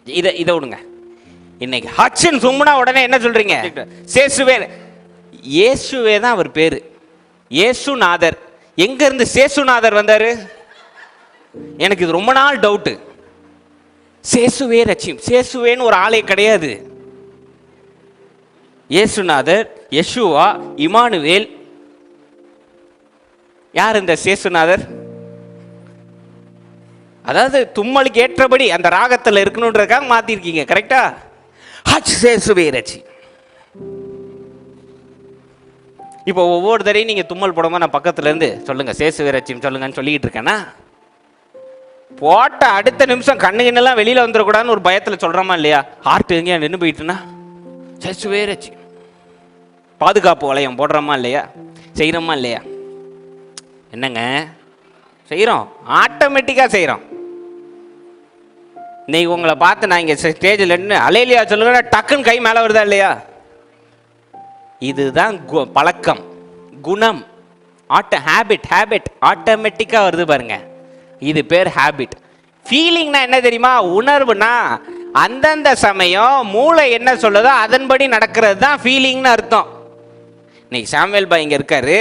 இதை விடுங்க. இன்னைக்கு ஹட்சன் சும்முனா உடனே என்ன சொல்றீங்க? இயேசுவே தான் அவர் பேரு, இயேசுநாதர். எங்க இருந்து சேசுநாதர் வந்தாரு? எனக்கு இது ரொம்ப நாள் டவுட்டு. சேசுவே ரட்சியும், சேசுவேன்னு ஒரு ஆளே கிடையாது. இயேசுநாதர், யெஷுவா, இமானுவேல். யார் இந்த சேசுநாதர்? அதாவது தும்மலுக்கு ஏற்றபடி அந்த ராகத்தில் இருக்கணுன்றதுக்காக மாத்திருக்கீங்க, கரெக்டா? ஹச் சேசுவே ரட்சி. இப்போ ஒவ்வொரு தடையும் நீங்க தும்மல் போடும்போது நான் பக்கத்துல இருந்து சொல்லுங்க சேசுவே ரட்சியும் சொல்லுங்கன்னு சொல்லிட்டு இருக்கேன்னா, போட்ட அடுத்த நிமிஷம் கண்ணுங்கன்னெல்லாம் வெளியில வந்துடக்கூடாதுன்னு ஒரு பயத்துல சொல்றோமா இல்லையா? ஹார்ட் எங்கேயா நின்று போயிட்டுனா சேசுவே ரட்சி. பாதுகாப்பு வளையம் போடுறோமா இல்லையா? செய்யறோமா இல்லையா? என்னங்க செய்யறோம்? ஆட்டோமேட்டிக்கா செய்யறோம். இன்னைக்கு உங்களை பார்த்து நான் இங்க ஸ்டேஜில் நின்று அலையிலையா சொல்லுங்க, டக்குன்னு கை மேலே வருதா இல்லையா? இதுதான் பழக்கம், குணம், ஹேபிட் ஆட்டோமேட்டிக்கா வருது பாருங்க. இது பேர் ஹேபிட். ஃபீலிங்னா என்ன தெரியுமா? உணர்வுனா அந்தந்த சமயம் மூளை என்ன சொல்லுதோ அதன்படி நடக்கிறது தான் ஃபீலிங்னு அர்த்தம். இன்னைக்கு சாமுவேல் பாய் இங்க இருக்காரு,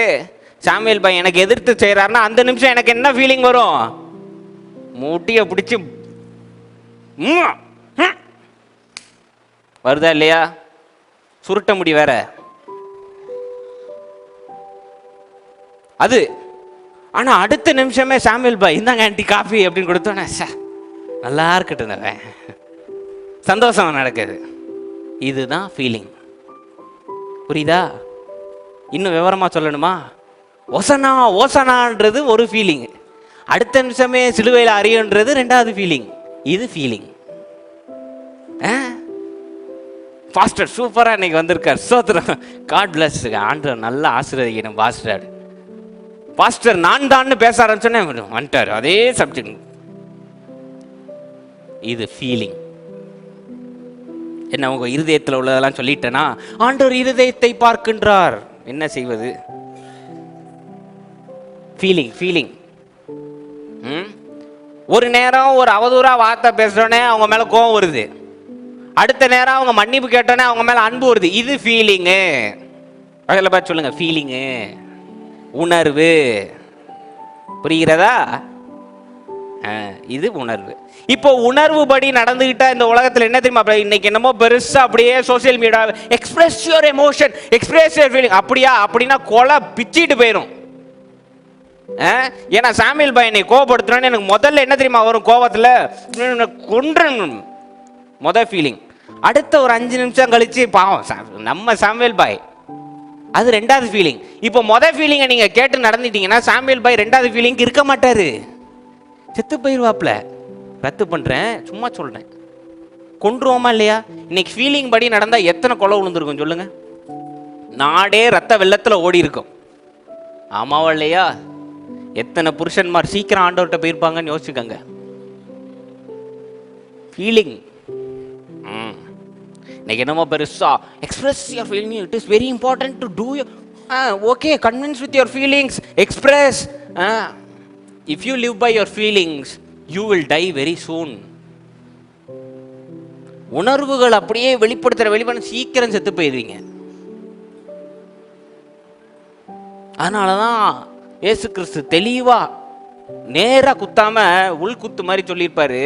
சாமுவேல் பாய் எனக்கு எதிர்த்து செய்யறாருன்னா அந்த நிமிஷம் எனக்கு என்ன ஃபீலிங் வரும்? மூட்டியை பிடிச்சி வருதா இல்லையா? சுருட்ட முடி வேற அது. ஆனா அடுத்த நிமிஷமே சாமுவேல் பாய் இந்தாங்க ஆன்டி காஃபி அப்படின்னு கொடுத்தோன்னே நல்லா இருக்கட்டும், சந்தோஷம் நடக்குது. இதுதான் ஃபீலிங். புரியுதா? இன்னும் விவரமா சொல்லணுமா? ஓசனா ஓசனான்றது ஒரு ஃபீலிங், அடுத்த நிமிஷமே சிலுவையில் அறியன்றது ரெண்டாவது ஃபீலிங். இது ஃபீலிங். பாஸ்டர் சூப்பரா இன்னைக்கு வந்திருக்கார், சோத்ரம். God plus. ஆண்டவர் நல்லா ஆசீர்வதிக்கணும் பாஸ்டர். பாஸ்டர் நான் தான் பேச ஆரம்பிச்சோன்னே வந்துட்டார் அதே சப்ஜெக்ட். இது ஃபீலிங். என்ன உங்க இருதயத்தில் உள்ளதெல்லாம் சொல்லிட்டேனா? ஆண்டவர் இருதயத்தை பார்க்கின்றார். என்ன செய்வது? ஃபீலிங். ஒரு நேரம் ஒரு அவதூறா வார்த்தை பேசுறோன்னே அவங்க மேல கோபம் வருது, அடுத்த நேரம் அவங்க மன்னிப்பு கேட்டோன்னே அவங்க மேல அன்பு வருது. இது ஃபீலிங்கு. அதில் பார்த்து சொல்லுங்க, ஃபீலிங்கு உணர்வு. புரிகிறதா? இது உணர்வு. இப்போ உணர்வு படி நடந்துகிட்டா இந்த உலகத்தில் என்ன தெரியுமா? இன்னைக்கு என்னமோ பெருசா அப்படியே social media express your emotion, express your feeling. அப்படின்னா கொலை பிச்சிட்டு போயிடும். ஏன்னா சாமுவேல் பாய் என்னை கோபப்படுத்துறேன்னு எனக்கு முதல்ல என்ன தெரியுமா வரும்? கோபத்தில் கொன்றணும் முதல் ஃபீலிங். அடுத்த ஒரு 5 நிமிஷம் கழிச்சு பாவம் நம்ம சாமுவேல் பாய், அது ரெண்டாவது ஃபீலிங். இப்போ முதல் ஃபீலிங்கை நீங்க கேட்டு நடந்துட்டீங்கன்னா சாமுவேல் பாய் ரெண்டாவது ஃபீலிங் இருக்க மாட்டாரு, செத்து போயிருவாப்ல. ரத்து பண்றேன், சும்மா சொல்றேன். கொன்றுவோமா இல்லையா? இன்னைக்கு ஃபீலிங் படி நடந்தா எத்தனை கொலை விழுந்திருக்கும் சொல்லுங்க? நாடே ரத்த வெள்ளத்துல ஓடி இருக்கும். ஆமாவா இல்லையா? எத்தனை புருஷன்மார் சீக்கிரம் ஆண்டவர்கிட்ட போயிருப்பாங்கன்னு யோசிச்சுக்கங்க. ஃபீலிங். இன்னைக்கு என்னமோ பெருசா express your feeling, it is very important to do okay, convince with your feelings, express. If you live by your feelings you will die very soon. உணர்வுகள் அப்படியே வெளிப்படுத்த சீக்கிரம் செத்து போயிருவீங்க. அதனாலதான் இயேசு கிறிஸ்து தெளிவா நேரா குத்தாம உள்குத்து மாதிரி சொல்லியிருப்பாரு,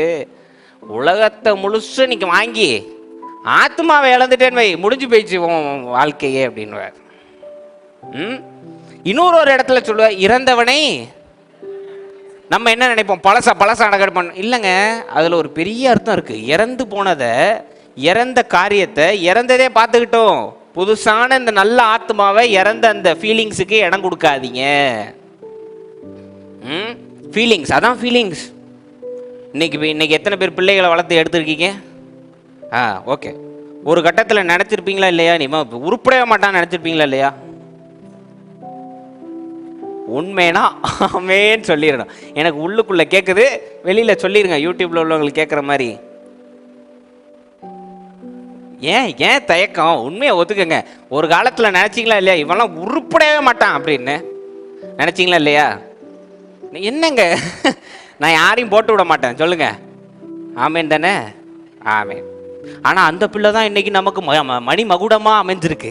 உலகத்தை முழுசு நீங்க வாங்கி ஆத்மாவை இழந்துட்டேன்னு வை, முடிஞ்சு போயிடுச்சு வாழ்க்கையே அப்படின்னுவார். இன்னொரு ஒரு இடத்துல சொல்லுவார், இறந்தவனை நம்ம என்ன நினைப்போம்? பழச அடக்கட் பண்ண இல்லைங்க, அதுல ஒரு பெரிய அர்த்தம் இருக்கு. இறந்து போனதை, இறந்த காரியத்தை இறந்ததே பார்த்துக்கிட்டோம். புதுசான இந்த நல்ல ஆத்மாவை இறந்த அந்த ஃபீலிங்ஸுக்கு இடம் கொடுக்காதீங்க. ஃபீலிங்ஸ், அதான் ஃபீலிங்ஸ். இன்னைக்கு எத்தனை பேர் பிள்ளைகளை வளர்த்து எடுத்திருக்கீங்க? ஓகே, ஒரு கட்டத்தில் நினைச்சிருப்பீங்களா இல்லையா? நீ உருப்படவே மாட்டான்னு நினைச்சிருப்பீங்களா இல்லையா? உண்மைனா ஆமேன்னு சொல்லிடணும். எனக்கு உள்ளுக்குள்ள கேட்குது, வெளியில சொல்லிருங்க, யூடியூப்ல உள்ளவங்களுக்கு கேட்குற மாதிரி. ஏன் தயக்கம்? உண்மையை ஒத்துக்கங்க. ஒரு காலத்தில் நினைச்சிங்களா இல்லையா, இவெல்லாம் உருப்படவே மாட்டான் அப்படின்னு நினைச்சிங்களா இல்லையா? என்னங்க, நான் யாரையும் போட்டு விட மாட்டேன் சொல்லுங்க. ஆமேன் தானே? ஆமேன். ஆனா அந்த பிள்ளை தான் இன்னைக்கு நமக்கு மணி மகுடமா அமைஞ்சிருக்கு.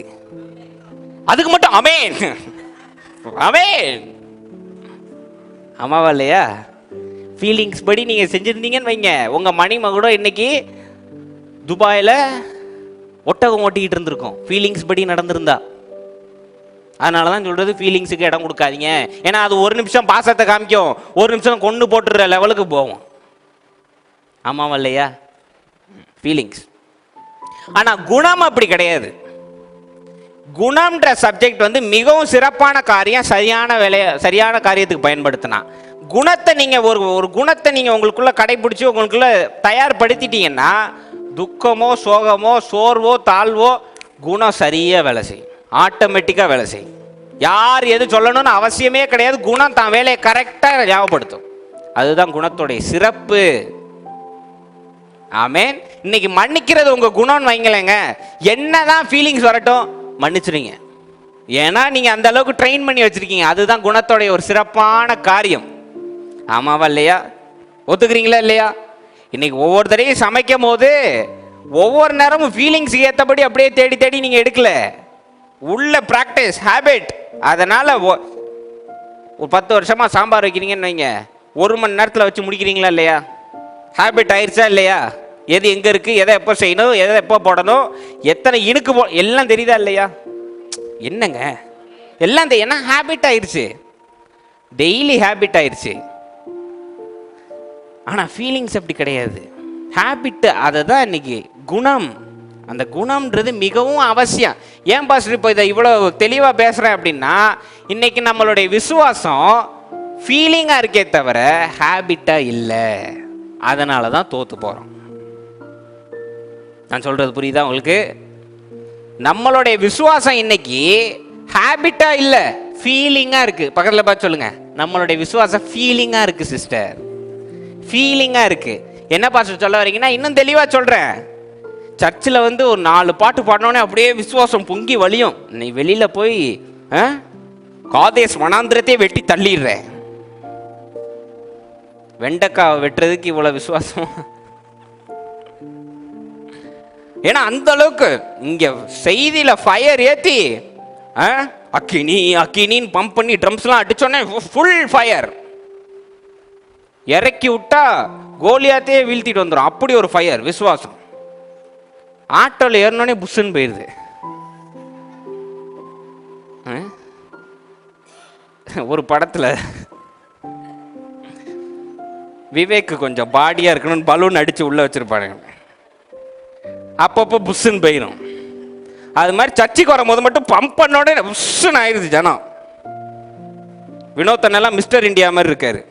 அதுக்கு மட்டும் ஆமேன் ஆமேன். ஆமாவா இல்லையா? ஃபீலிங்ஸ் படி நீங்கள் செஞ்சுருந்தீங்கன்னு வைங்க, உங்கள் மணிமகுடம் இன்னைக்கு துபாயில் ஒட்டகம் ஓட்டிக்கிட்டு இருந்திருக்கும், ஃபீலிங்ஸ் படி நடந்திருந்தா. அதனால தான் சொல்கிறது, ஃபீலிங்ஸுக்கு இடம் கொடுக்காதீங்க. ஏன்னா அது ஒரு நிமிஷம் பாசத்தை காமிக்கும், ஒரு நிமிஷம் கொண்டு போட்டுற லெவலுக்கு போகும். ஆமாவா இல்லையா? ஃபீலிங்ஸ். ஆனால் குணம் அப்படி கிடையாது. குணம்ன்ற சப்ஜெக்ட் வந்து மிகவும் சிறப்பான காரியம், சரியான காரியத்துக்கு பயன்படுத்தினா. குணத்தை நீங்கள் ஒரு குணத்தை நீங்கள் உங்களுக்குள்ள கடைபிடிச்சி உங்களுக்குள்ள தயார்படுத்திட்டீங்கன்னா, துக்கமோ சோகமோ சோர்வோ தாழ்வோ குணம் சரியாக வேலை செய்யும், ஆட்டோமேட்டிக்காக வேலை செய்யும். யார் எது சொல்லணும்னு அவசியமே கிடையாது, குணம் தான் வேலையை கரெக்டாக ஞாபகப்படுத்தும். அதுதான் குணத்துடைய சிறப்பு. ஆமேன். இன்னைக்கு மன்னிக்கிறது உங்க குணம்னு வைங்களேங்க, என்னதான் ஃபீலிங்ஸ் வரட்டும் மன்னிச்சிருங்க. ஏன்னா நீங்க அந்த அளவுக்கு ட்ரெயின் பண்ணி வச்சிருக்கீங்க. அதுதான் குணத்தோடைய ஒரு சிறப்பான காரியம். ஆமாவா இல்லையா? ஒத்துக்கிறீங்களா இல்லையா? இன்னைக்கு ஒவ்வொருத்தரையும் சமைக்கும் போது ஒவ்வொரு நேரமும் ஃபீலிங்ஸ் ஏற்றபடி அப்படியே தேடி தேடி நீங்க எடுக்கல, உள்ள பிராக்டிஸ் ஹேபிட். அதனால ஒரு 10 வருஷமா சாம்பார் வைக்கிறீங்கன்னு வைங்க, 1 மணி நேரத்தில் வச்சு முடிக்கிறீங்களா இல்லையா? ஹேபிட் ஆயிடுச்சா இல்லையா? எது எங்கே இருக்குது, எதை எப்போ செய்யணும், எதை எப்போ போடணும், எத்தனை இனுக்கு எல்லாம் தெரியுதா இல்லையா? என்னங்க எல்லாம் ஏன்னா ஹேபிட் ஆயிடுச்சு, டெய்லி ஹேபிட் ஆயிடுச்சு. ஆனால் ஃபீலிங்ஸ் அப்படி கிடையாது, ஹேபிட். அதை தான் இன்னைக்கு குணம். அந்த குணம்ன்றது மிகவும் அவசியம். ஏன் பாஸ்டர் இப்போ இதை இவ்வளோ தெளிவாக பேசுகிறேன் அப்படின்னா, இன்னைக்கு நம்மளுடைய விசுவாசம் ஃபீலிங்காக இருக்கே தவிர ஹேபிட்டாக இல்லை. அதனால தான் தோற்று போகிறோம். நான் சொல்கிறது புரியுதா உங்களுக்கு? நம்மளுடைய விசுவாசம் இன்னைக்கு ஹேபிட்டாக இல்லை, ஃபீலிங்காக இருக்குது. பக்கத்தில் பார்த்து சொல்லுங்கள், நம்மளுடைய விசுவாசம் ஃபீலிங்காக இருக்குது சிஸ்டர், ஃபீலிங்காக இருக்குது. என்ன பாஸ்டர் சொல்ல வரீங்கன்னா, இன்னும் தெளிவாக சொல்கிறேன். சர்ச்சில் வந்து ஒரு 4 பாட்டு பாடினோடனே அப்படியே விசுவாசம் பொங்கி வழியும். நீ வெளியில் போய் காதேஸ் வனாந்திரத்தையே வெட்டி தள்ளிடுறேன். வெண்டைக்காவை வெட்டுறதுக்கு இவ்வளோ விசுவாசம். ஏன்னா அந்த அளவுக்கு இங்கே செய்தியில் ஃபயர் ஏற்றி அக்கினி அக்கினின்னு பம்ப் பண்ணி ட்ரம்ஸ்லாம் அடிச்சோடனே ஃபுல் ஃபயர் இறக்கி விட்டா கோலியாத்தையே வீழ்த்திட்டு வந்துடும். அப்படி ஒரு ஃபயர் விசுவாசம். ஆட்டோவில் ஏறினோடனே புஷ்ஷுன்னு போயிடுது. ஒரு படத்தில் விவேக்கு கொஞ்சம் பாடியாக இருக்கணும்னு பலூன் அடித்து உள்ளே வச்சுருப்பாங்க, அப்பப்போ புஷ்ஷுன்னு போயிடும். அது மாதிரி சர்ச்சைக்கு வரும்போது மட்டும் பம்ப் பண்ணோட புஷ்ஷுன்னு ஆயிடுது ஜனம். வினோத்தனெல்லாம் மிஸ்டர் இந்தியா மாதிரி இருக்காரு,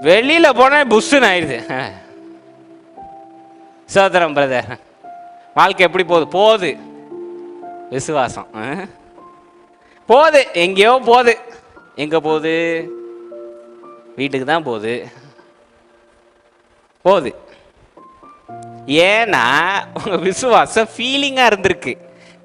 வெளியில் போனால் புஷ்ஷுன்னு ஆயிடுது. சோதரம் பிரதர், வாழ்க்கை எப்படி போகுது? விசுவாசம் போகுது, எங்கேயோ போகுது. எங்கே போகுது? வீட்டுக்கு தான் போகுது. ஏன்னா உங்கள் விசுவாசம் ஃபீலிங்காக இருந்திருக்கு.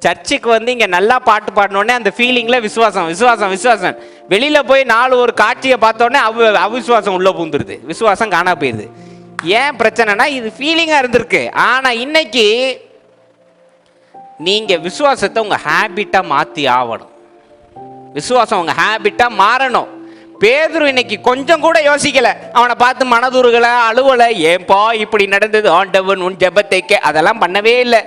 சர்ச்சுக்கு வந்து இங்கே நல்லா பாட்டு பாடினோடனே அந்த ஃபீலிங்கில் விசுவாசம் விசுவாசம் விசுவாசம். வெளியில் போய் 4 ஒரு காட்சியை பார்த்தோன்னே அவிசுவாசம் உள்ளே பூந்துருது, விசுவாசம் காணா போயிடுது. ஏன் பிரச்சனைனா இது ஃபீலிங்காக இருந்திருக்கு. ஆனால் இன்னைக்கு நீங்கள் விசுவாசத்தை உங்கள் ஹேபிட்டாக மாற்றி ஆகணும். விசுவாசம் உங்கள் ஹேபிட்டாக மாறணும். பேதுரு இன்னைக்கு கொஞ்சம் கூட யோசிக்கல, அவனை பார்த்து மனதுருகலை, அழுவலை, ஏன்பா இப்படி நடந்தது ஆண்டவன் உன் ஜெபத்தை அதெல்லாம் பண்ணவே இல்லை.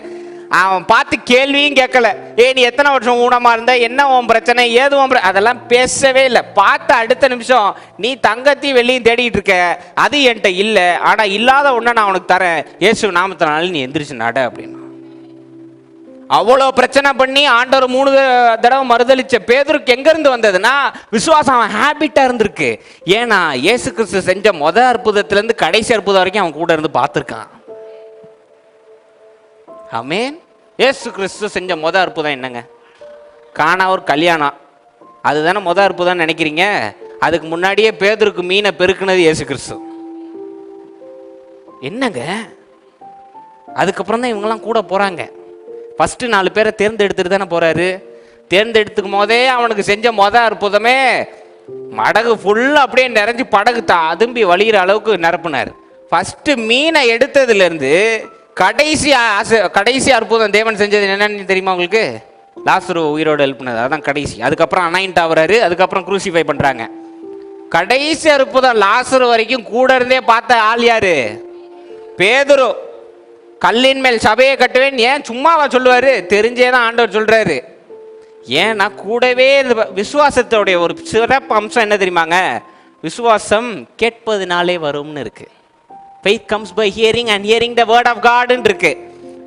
அவன் பார்த்து கேள்வியும் கேட்கல, நீ எத்தனை வருஷம் ஊனமாக இருந்த, என்ன உன் பிரச்சனை, ஏது உன் அதெல்லாம் பேசவே இல்லை. பார்த்த அடுத்த நிமிஷம் நீ தங்கத்தையும் வெள்ளியும் தேடிட்டு இருக்க, அது என்கிட்ட இல்லை, ஆனால் இல்லாத ஒன்றை நான் உனக்கு தரேன், இயேசு நாமத்தினால நீ எந்திரிச்சு நட அப்படின்னு. அவ்வளோ பிரச்சனை பண்ணி ஆண்டவர் 3 தடவை மறுதளிச்ச பேதுருக்கு எங்கேருந்து வந்ததுன்னா விசுவாசம் அவன் ஹேபிட்டாக இருந்திருக்கு. ஏன்னா இயேசு கிறிஸ்து செஞ்ச அற்புதத்துலேருந்து கடைசி அற்புதம் வரைக்கும் அவன் கூட இருந்து பார்த்துருக்கான். ஆமென். இயேசு கிறிஸ்து செஞ்ச அற்புதம் என்னங்க? காணா ஒரு கல்யாணம், அதுதானே அற்புதம் நினைக்கிறீங்க? அதுக்கு முன்னாடியே பேதுருக்கு மீனை பெருக்குனது இயேசு கிறிஸ்து. என்னங்க, அதுக்கப்புறம் தான் இவங்கெல்லாம் கூட போகிறாங்க. ஃபஸ்ட்டு 4 பேரை தேர்ந்தெடுத்துட்டு தானே போகிறாரு. தேர்ந்தெடுத்துக்கும் போதே அவனுக்கு செஞ்ச அற்புதமே மடகு ஃபுல்லாக அப்படியே நிறைஞ்சி படகு அதும்பி வலிகிற அளவுக்கு நிரப்புனார். ஃபஸ்ட்டு மீனை எடுத்ததுலேருந்து கடைசி அற்புதம் தேவன் செஞ்சது என்னன்னு தெரியுமா உங்களுக்கு? லாசரு உயிரோடு எழுப்பினது, அதான் கடைசி. அதுக்கப்புறம் அனாயிண்ட் ஆகுறாரு, அதுக்கப்புறம் குரூசிஃபை பண்ணுறாங்க. கடைசி அற்புதம் லாசரு வரைக்கும் கூட இருந்தே பார்த்த ஆள் யாரு? பேதுரு. கல்லின் மேல் சபையை கட்டுவேன் ஏன் சும்மாவா சொல்லுவார்? தெரிஞ்சே தான் ஆண்டவர் சொல்கிறாரு. ஏன்னா கூடவே விசுவாசத்தோடைய ஒரு சிறப்பு அம்சம் என்ன தெரியுமாங்க? விசுவாசம் கேட்பதுனாலே வரும்னு இருக்கு. Faith comes by hearing and hearing the word of God ன்னு இருக்கு.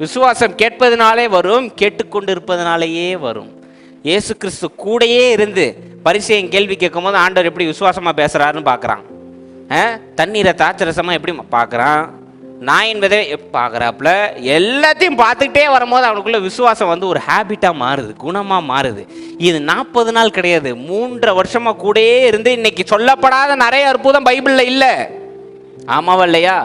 விசுவாசம் கேட்பதனாலே வரும், கேட்டுக்கொண்டு இருப்பதனாலேயே வரும். இயேசு கிறிஸ்து கூடையே இருந்து பரிசேயன் கேள்வி கேட்கும் போது ஆண்டவர் எப்படி விசுவாசமாக பேசுகிறாருன்னு பார்க்குறான். தண்ணீரை தாச்சரசமாக எப்படி பார்க்குறான், நாயின் விதை பார்க்குறாப்புல, எல்லாத்தையும் பார்த்துக்கிட்டே வரும்போது அவனுக்குள்ள விசுவாசம் வந்து ஒரு ஹேபிட்டாக மாறுது, குணமாக மாறுது. இது 40 நாள் கிடையாது, 3.5 வருஷமாக கூடயே இருந்து இன்னைக்கு சொல்லப்படாத நிறைய அற்புதம் பைபிளில் இல்லை. ஆமாவா இல்லையா?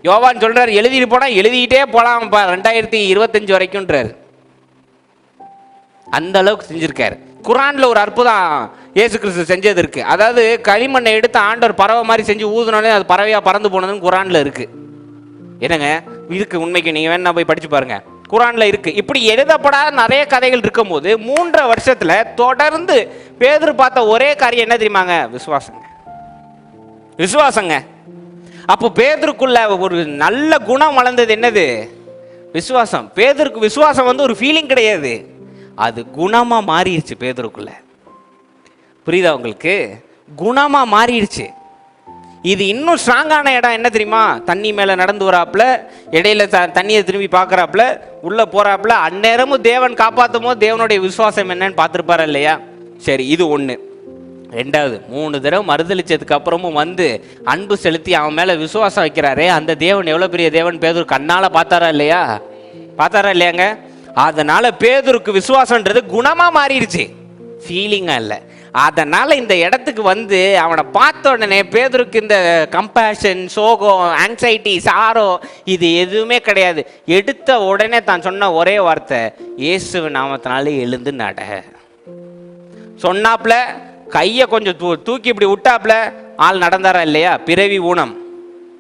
யோவான் சொல்றாரு, எழுதிட்டு போனால் எழுதிக்கிட்டே போகலாம் 2025 வரைக்கும்ன்றாரு. அந்த அளவுக்கு செஞ்சிருக்காரு. குரான்ல ஒரு அற்புதம் இயேசு கிறிஸ்து செஞ்சது இருக்கு. அதாவது களிமண்ணை எடுத்து ஆண்டவர் பறவை மாதிரி செஞ்சு ஊதுனாலே அது பறவையாக பறந்து போனதுன்னு குரான்ல இருக்கு. என்னங்க இதுக்கு உண்மைக்கு நீங்கள் வேணா போய் படிச்சு பாருங்க, குரான்ல இருக்கு. இப்படி எழுதப்படாத நிறைய கதைகள் இருக்கும் போது 3.5 வருஷத்துல தொடர்ந்து பேதுரு பார்த்த ஒரே காரியம் என்ன தெரியுமாங்க? விசுவாசங்க. விசுவாசங்க. அப்போ பேதுருக்குள்ள ஒரு நல்ல குணம் வளர்ந்தது என்னது? விசுவாசம். பேதுருக்கு விசுவாசம் வந்து ஒரு ஃபீலிங் கிடையாது, அது குணமா மாறிடுச்சு பேதுருக்குள்ள. புரியுதா உங்களுக்கு? குணமா மாறிடுச்சு. இது இன்னும் ஸ்ட்ராங்கான இடம் என்ன தெரியுமா? தண்ணி மேலே நடந்து வராப்புல, இடையில தண்ணியை திரும்பி பார்க்குறாப்புல, உள்ளே போகிறாப்புல, அந்நேரமும் தேவன் காப்பாற்றும் போது தேவனுடைய விசுவாசம் என்னன்னு பார்த்துருப்பாரா இல்லையா? சரி, இது ஒன்று. 2வது, 3 தடவை மறுதளிச்சதுக்கு அப்புறமும் வந்து அன்பு செலுத்தி அவன் மேலே விசுவாசம் வைக்கிறாரே, அந்த தேவன் எவ்வளோ பெரிய தேவன் பேதுரு கண்ணால் பார்த்தாரா இல்லையா? பார்த்தாரா இல்லையாங்க? அதனால பேதுருக்கு விசுவாசன்றது குணமாக மாறிடுச்சு, ஃபீலிங்காக இல்லை. அதனால் இந்த இடத்துக்கு வந்து அவனை பார்த்த உடனே பேதுருக்கு இந்த கம்பேஷன், சோகம், ஆங்ஸைட்டி, சாரோ இது எதுவுமே கிடையாது. எடுத்த உடனே தான் சொன்ன ஒரே வார்த்தை, இயேசு நாமத்தினாலே எழுந்து நட சொன்னாப்புல. கையை கொஞ்சம் தூக்கி இப்படி விட்டாப்புல, ஆள் நடந்தாரா இல்லையா? பிறவி ஊனம்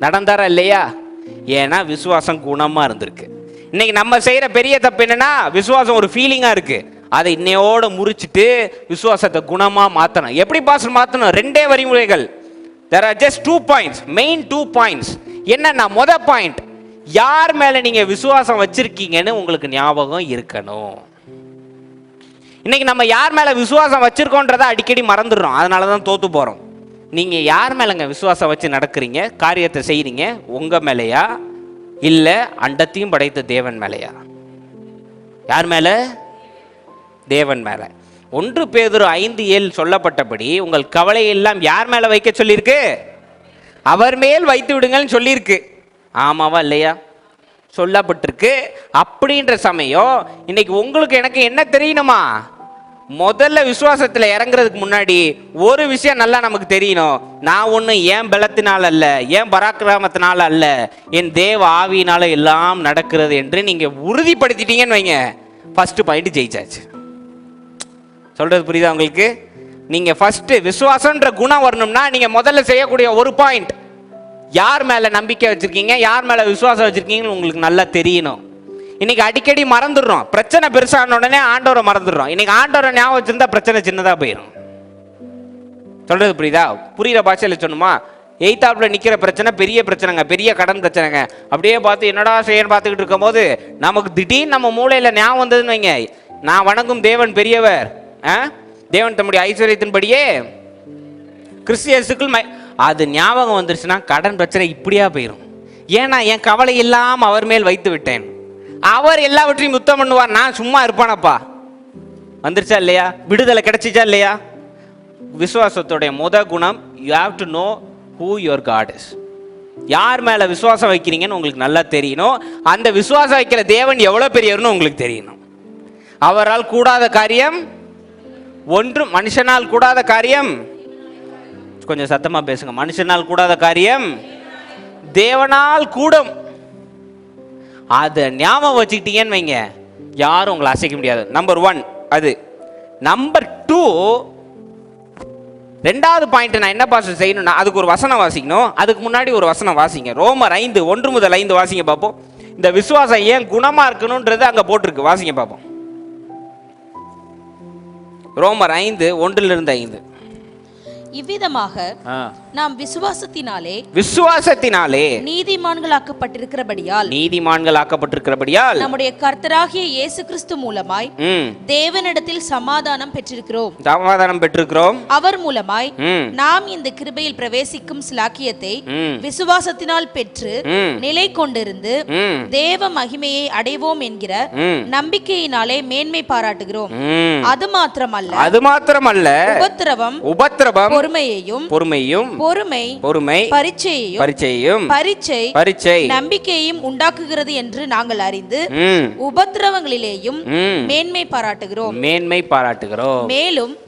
நடந்தாரா இல்லையா? ஏன்னா விசுவாசம் குணமாக இருந்திருக்கு. இன்னைக்கு நம்ம செய்கிற பெரிய தப்பு என்னன்னா, விசுவாசம் ஒரு ஃபீலிங்காக இருக்குது, அதை இன்னையோடு முறிச்சிட்டு விசுவாசத்தை குணமாக மாற்றணும். எப்படி பாஸ்டர் மாற்றணும்? 2 வழிமுறைகள். there are just 2 points, main 2 points. என்னன்னா, மொதல் பாயிண்ட், யார் மேலே நீங்கள் விசுவாசம் வச்சுருக்கீங்கன்னு உங்களுக்கு ஞாபகம் இருக்கணும். இன்னைக்கு நம்ம யார் மேலே விசுவாசம் வச்சுருக்கோன்றதை அடிக்கடி மறந்துடுறோம், அதனால தான் தோற்று போகிறோம். நீங்கள் யார் மேலேங்க விசுவாசம் வச்சு நடக்கிறீங்க, காரியத்தை செய்கிறீங்க? உங்கள் மேலேயா இல்லை அண்டத்தையும் படைத்த தேவன் மேலேயா? யார் மேலே? தேவன் மேலே. 1 பேதுரு 5:7 சொல்லப்பட்டபடி உங்கள் கவலை எல்லாம் யார் மேலே வைக்க சொல்லியிருக்கு? அவர் மேல் வைத்து விடுங்கள்னு சொல்லியிருக்கு. ஆமாவா இல்லையா? சொல்லப்பட்டிருக்கு. அப்படின்ற சமயம் இன்னைக்கு உங்களுக்கு எனக்கு என்ன தெரியணுமா? முதல்ல விசுவாசத்தில் இறங்குறதுக்கு முன்னாடி ஒரு விஷயம் நல்லா நமக்கு தெரியணும். நான் ஒன்றும் ஏன் பலத்தினால் அல்ல, ஏன் பராக்கிரமத்தினால் அல்ல, என் தேவ ஆவியினால எல்லாம் நடக்கிறது என்று நீங்கள் உறுதிப்படுத்திட்டீங்கன்னு வைங்க, ஃபர்ஸ்ட் பாயிண்ட் ஜெயிச்சாச்சு. சொல்றது புரியுதா உங்களுக்கு? நீங்கள் ஃபர்ஸ்ட் விசுவாசன்ற குணம் வரணும்னா நீங்கள் முதல்ல செய்யக்கூடிய ஒரு பாயிண்ட், யார் மேலே நம்பிக்கை வச்சுருக்கீங்க, யார் மேலே விசுவாசம் வச்சுருக்கீங்கன்னு உங்களுக்கு நல்லா தெரியணும். இன்றைக்கி அடிக்கடி மறந்துடுறோம். பிரச்சனை பெருசான உடனே ஆண்டவரை மறந்துடுறோம். இன்றைக்கி ஆண்டவரை ஞாபகம் வச்சுருந்தா பிரச்சனை சின்னதாக போயிடும். சொல்கிறது புரியுதா? புரிகிற பாஷையில் சொன்னுமா, 8th நிற்கிற பிரச்சனை பெரிய பிரச்சனைங்க, பெரிய கடன் பிரச்சனைங்க. அப்படியே பார்த்து என்னடா செய்யன்னு பார்த்துக்கிட்டு இருக்கும் போது நமக்கு திடீர்னு நம்ம மூளையில் ஞாபகம் வந்ததுன்னு வைங்க, நான் வணங்கும் தேவன் பெரியவர், தேவன் தம்முடைய ஐஸ்வர்யத்தின்படியே கிறிஸ்தியஸுக்குள் அது ஞாபகம் வந்துருச்சுன்னா கடன் பிரச்சனை இப்படியா போயிடும். ஏன்னா என் கவலை எல்லாம் அவர் மேல் வைத்து விட்டேன், அவர் எல்லாவற்றையும் யுத்தம் பண்ணுவார், நான் சும்மா இருப்பானப்பா. வந்துருச்சா இல்லையா? விடுதலை கிடைச்சிச்சா இல்லையா? விசுவாசத்துடைய குணம், you have to know who your God is. யார் மேலே விசுவாசம் வைக்கிறீங்கன்னு உங்களுக்கு நல்லா தெரியணும். அந்த விசுவாசம் வைக்கிற தேவன் எவ்வளோ பெரியவர்னு உங்களுக்கு தெரியணும். அவரால் கூடாத காரியம் ஒன்றும், மனுஷனால் கூடாத காரியம், கொஞ்சம் சத்தமாக பேசுங்க, மனுஷனால் கூடாத காரியம் தேவனால் கூடும். அதை ஞாபகம் வச்சுக்கிட்டீங்கன்னு வைங்க, யாரும் உங்களை அசைக்க முடியாது. நம்பர் 1 அது. நம்பர் 2, 2வது பாயிண்ட் நான் என்ன பாஸ்டர் செய்யணும்னா, அதுக்கு ஒரு வசனம் வாசிக்கணும். அதுக்கு முன்னாடி ஒரு வசனம் வாசிங்க. ரோமர் 5:1 முதல் 5 வாசிங்க பார்ப்போம். இந்த விசுவாசம் ஏன் குணமாக இருக்கணுன்றது அங்கே போட்டிருக்கு, வாசிங்க பார்ப்போம். ரோமர் 5:1-5.
இவ்விதமாக நாம் விசுவாசத்தினாலே
நீதிமான்களாக்கப்பட்டிருக்கிறபடியால்
நம்முடைய கர்த்தராகிய இயேசு கிறிஸ்து மூலமாய் தேவனிடத்தில் சமாதானம் பெற்றிருக்கிறோம். அவர் மூலமாய் நாம் இந்த கிருபையில் பிரவேசிக்கும் ஸ்லாக்கியத்தை விசுவாசத்தினால் பெற்று நிலை கொண்டிருந்து தேவ மகிமையை அடைவோம் என்கிற நம்பிக்கையினாலே மேன்மை பாராட்டுகிறோம். அது மாத்திரமல்ல உபத்திரவம் பொறுமையும் பரீட்சை நம்பிக்கையையும் உண்டாக்குகிறது என்று நாங்கள் அறிந்து உபத்திரவங்களிலேயும் மேன்மை பாராட்டுகிறோம்.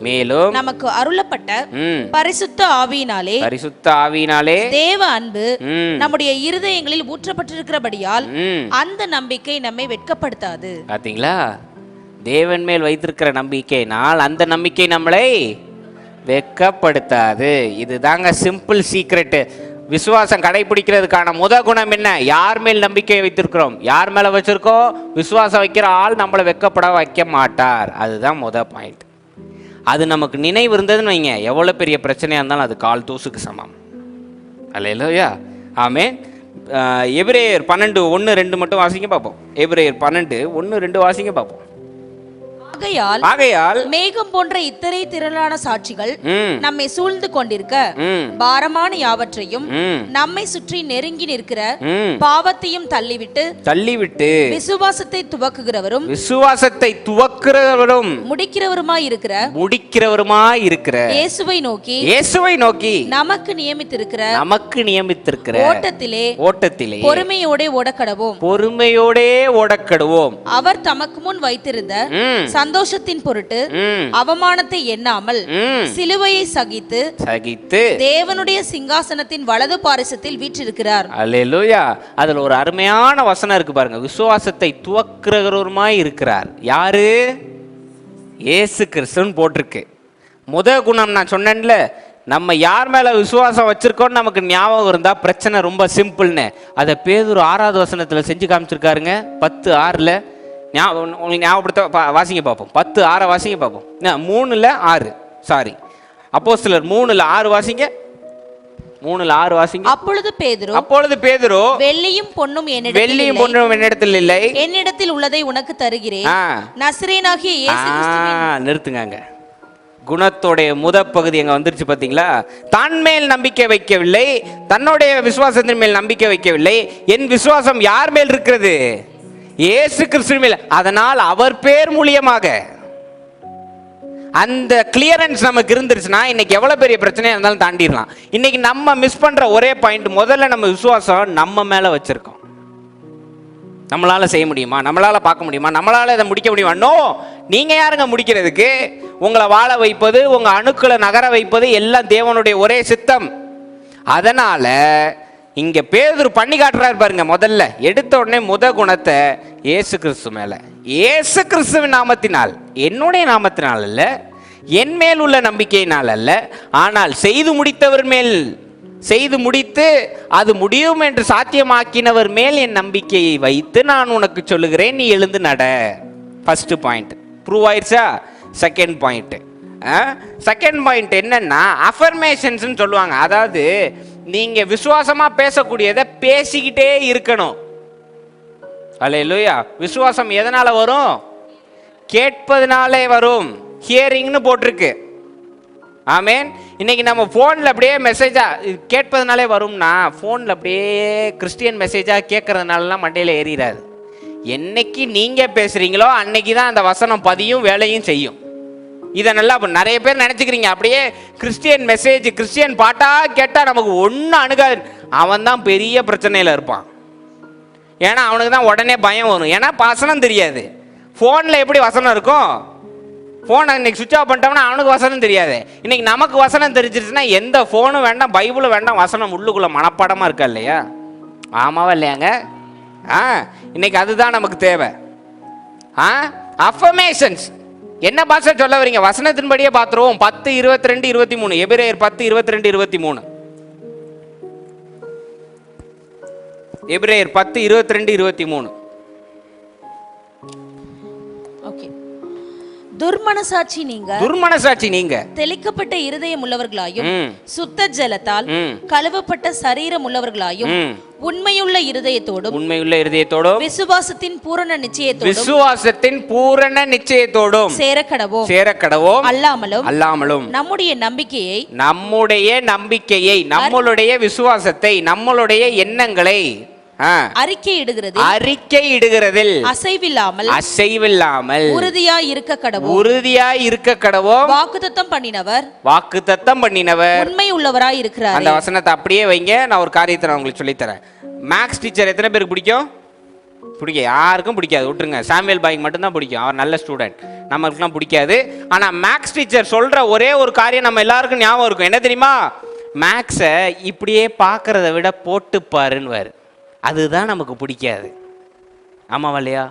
மேலும் நமக்கு அருளப்பட்ட பரிசுத்த ஆவியினாலே தேவ அன்பு நம்முடைய இருதயங்களில் ஊற்றப்பட்டிருக்கிறபடியால் அந்த நம்பிக்கை நம்மை வெட்கப்படுத்தாது.
பாத்தீங்களா? தேவன் மேல் வைத்திருக்கிற நம்பிக்கையினால் அந்த நம்பிக்கை நம்மளை வெட்கப்படுத்தாது. இதுதாங்க சிம்பிள் சீக்ரெட். விசுவாசம் கடைபிடிக்கிறதுக்கான குணம் என்ன? யார் மேல் நம்பிக்கை வைத்திருக்கிறோம், யார் மேல வச்சிருக்கோம், விசுவாசம் வைக்கிற ஆள் நம்மளை வெட்கப்பட வைக்க மாட்டார். அதுதான் பாயிண்ட். அது நமக்கு நினைவு இருந்ததுன்னு வைங்க, எவ்வளவு பெரிய பிரச்சனையா இருந்தாலும் அது கால் தூசுக்கு சமம். அல்லேலூயா, ஆமென். எபிரேயர் 12:1-2 மட்டும் வாசிங்க பார்ப்போம். எபிரேயர் 12:1-2 வாசிங்க பார்ப்போம்.
ஆகையால் மேகம் போன்ற இத்தனை திரளான சாட்சிகள் நம்மை சூழ்ந்து கொண்டிருக்க பாரமான யாவற்றையும் நம்மை சுற்றி நெருங்கி நிற்கிற பாவத்தையும் தள்ளிவிட்டு விசுவாசத்தை துவக்குகிறவரும் முடிக்கிறவருமாய் இருக்கிற இயேசுவை நோக்கி நமக்கு நியமித்திருக்கிற ஓட்டத்திலே பொறுமையோடே ஓடக்கடவோம். அவர் தமக்கு முன் வைத்திருந்த சந்தோஷத்தின் பொருட்டு அவமானத்தை எண்ணாமல் சிலுவையை சகித்து தேவனுடைய சிங்காசனத்தின் வலது பாரிசத்தில் வீற்றிருக்கிறார்.
அல்லேலூயா. அதுல ஒரு அருமையான வசனம் இருக்கு பாருங்க. விசுவாசத்தை துவக்குகிறவருமாய் இருக்கிறார். யாரு? இயேசு கிறிஸ்துன்னு போட்டிருக்கு. குணம் நான் சொன்னேன்ல, நம்ம யார் மேல விசுவாசம் வச்சிருக்கோம்னு நமக்கு ஞாபகம் இருந்தா பிரச்சனை ரொம்ப சிம்பிள்னு. அதை பேதுரு 6வது வசனத்துல செஞ்சு காமிச்சிருக்காருங்க. 10:6 உங்களுக்கு ஞாபகப்படுத்த வாசிங்க பார்ப்போம். 10:6 வாசிங்க பார்ப்போம். 3:6 சாரி, அப்போஸ்தலர் 3:6 வாசிங்க. 3:6 வாசிங்க. அப்பொழுது பேதுரு வெள்ளியும் பொன்னும் என்னிடத்தில் இல்லை,
என்னிடத்தில் உள்ளதை உனக்கு தருகிறேன், நசரேயனாகிய இயேசு கிறிஸ்துவின்.
நிறுத்துங்க. குணத்தோடைய பகுதி எங்க வந்துருச்சு பாத்தீங்களா? தான் மேல் நம்பிக்கை வைக்கவில்லை, தன்னுடைய விசுவாசத்தின் மேல் நம்பிக்கை வைக்கவில்லை. என் விசுவாசம் யார் மேல் இருக்கிறது? இயேசு கிறிஸ்து மேல். அதனால் அவர் பேர் மூலியமாக அந்த கிளியரன்ஸ் நமக்கு இருந்துருச்சுன்னா இன்னைக்கு எவ்வளவு பெரிய பிரச்சனையா இருந்தாலும் தாண்டிடலாம். இன்னைக்கு நம்ம மிஸ் பண்ற ஒரே பாயிண்ட், முதல்ல நம்ம விசுவாசம் நம்ம மேல வச்சிருக்கோம். நம்மளால செய்ய முடியுமா, நம்மளால பார்க்க முடியுமா, நம்மளால இதை முடிக்க முடியுமா? நோ. நீங்க யாருங்க முடிக்கிறதுக்கு? உங்களை வாழ வைப்பது, உங்க அணுக்களை நகர வைப்பது எல்லாம் தேவனுடைய ஒரே சித்தம். அதனால இங்க பேதுரு பண்ணி காட்டுறாரு பாருங்க. முதல்ல எடுத்த உடனே குணத்தை இயேசு கிறிஸ்து மேல, இயேசு கிறிஸ்துவின் நாமத்தினால், என்னுடைய நாமத்தினால் அல்ல, என் மேல் உள்ள நம்பிக்கையினால் அல்ல, ஆனால் செய்து முடித்தவர் மேல், செய்து முடித்து அது முடியும் என்று சாத்தியமாக்கினவர் மேல் என் நம்பிக்கையை வைத்து நான் உனக்கு சொல்லுகிறேன், நீ எழுந்து நட. ஃபர்ஸ்ட் பாயிண்ட் ப்ரூவ் ஆயிடுச்சா? செகண்ட் பாயிண்ட் என்னன்னா அஃபர்மேஷன்ஸ் சொல்லுவாங்க. அதாவது நீங்க விசுவாசமா பேசக்கூடியதை பேசிக்கிட்டே இருக்கணும். அல்லேலூயா. விசுவாசம் எதனால வரும்? கேட்பதனாலே வரும். ஹியரிங்னு போட்டிருக்கு. ஆமேன். இன்னைக்கு நம்ம போன்ல அப்படியே மெசேஜா கேட்பதனாலே வரும்னா, போன்ல அப்படியே கிறிஸ்டியன் மெசேஜா கேட்கறதுனாலலாம் மண்டையில ஏறிடாது. என்னைக்கு நீங்க பேசுறீங்களோ அன்னைக்கு தான் அந்த வசனம் பதியும், வேலையும் செய்யும். இதை நல்லா நிறைய பேர் நினைச்சுக்கிறீங்க. அப்படியே கிறிஸ்டியன் மெசேஜ், கிறிஸ்டியன் பாட்டா கேட்டா நமக்கு ஒன்றும் அணுகாது. அவன் தான் பெரிய பிரச்சனையில இருப்பான். ஏன்னா அவனுக்கு தான் உடனே பயம் வரும். ஏன்னா வசனம் தெரியாது. போன்ல எப்படி வசனம் இருக்கும்? போனை இன்னைக்கு சுவிட்ச் ஆஃப் பண்ணிட்டோம்னா அவனுக்கு வசனம் தெரியாது. இன்னைக்கு நமக்கு வசனம் தெரிஞ்சிருச்சுன்னா எந்த போனும் வேண்டாம், பைபிளும் வேண்டாம், வசனம் உள்ளுக்குள்ள மனப்பாடமா இருக்கா இல்லையா? ஆமாவா இல்லையாங்க? இன்னைக்கு அதுதான் நமக்கு தேவை. அஃபர்மேஷன்ஸ் என்ன பாஷை சொல்ல வரீங்க? வசனத்தின்படியே பார்த்துருவோம். 10:22-23 எபிரேயர் 10:22-23 எபிரேயர் 10:22-23.
துர்மனசாட்சி நீங்க
துர்மனசாட்சி நீங்க
தெளிக்கப்பட்ட இருதயம் உள்ளவர்களாயும்
ம்.
சுத்த ஜலத்தால்
ம்.
கழுவப்பட்ட சரீரம் உள்ளவர்களாயும்
ம்.
உண்மையுள்ள இருதயத்தோடும்
உண்மையுள்ள இருதயத்தோடும்
விசுவாசத்தின் பூரண நிச்சயத்தோடும்
விசுவாசத்தின் பூரண நிச்சயத்தோடும்
சேரக்கடவோம்
சேரக்கடவோம்
அல்லாமலும் நம்முடைய
நம்பிக்கையை நம்மளுடைய விசுவாசத்தை நம்மளுடைய எண்ணங்களை அறிக்கையிடுகிறதில் அசைவில்லாமல்
உறுதியாய் இருக்க கடவோம்
வாக்குத்தத்தம் பண்ணினவர்
உண்மை உள்ளவராய் இருக்கிறார்.
அந்த வசனத்தை அப்படியே வைங்க. நான் ஒரு காரியத்தை நான் உங்களுக்கு சொல்லித் தரேன். மேக்ஸ் டீச்சர் எத்தனை பேருக்கு பிடிக்கும்? யாருக்கும் பிடிக்காது, விட்டுருங்க. சாமுவேல் பாய்க்கு மட்டும்தான் பிடிக்கும், அவர் நல்ல ஸ்டூடெண்ட். நம்மளுக்குலாம் பிடிக்காது. ஆனால் மேக்ஸ் டீச்சர் சொல்ற ஒரே ஒரு காரியம் நம்ம எல்லாருக்கும் ஞாபகம் இருக்கும். என்ன தெரியுமா? மேக்ஸை இப்படியே பார்க்கறத விட போட்டு பாருன்னு. அதுதான் நமக்கு பிடிக்காது. ஆமாவா இல்லையா?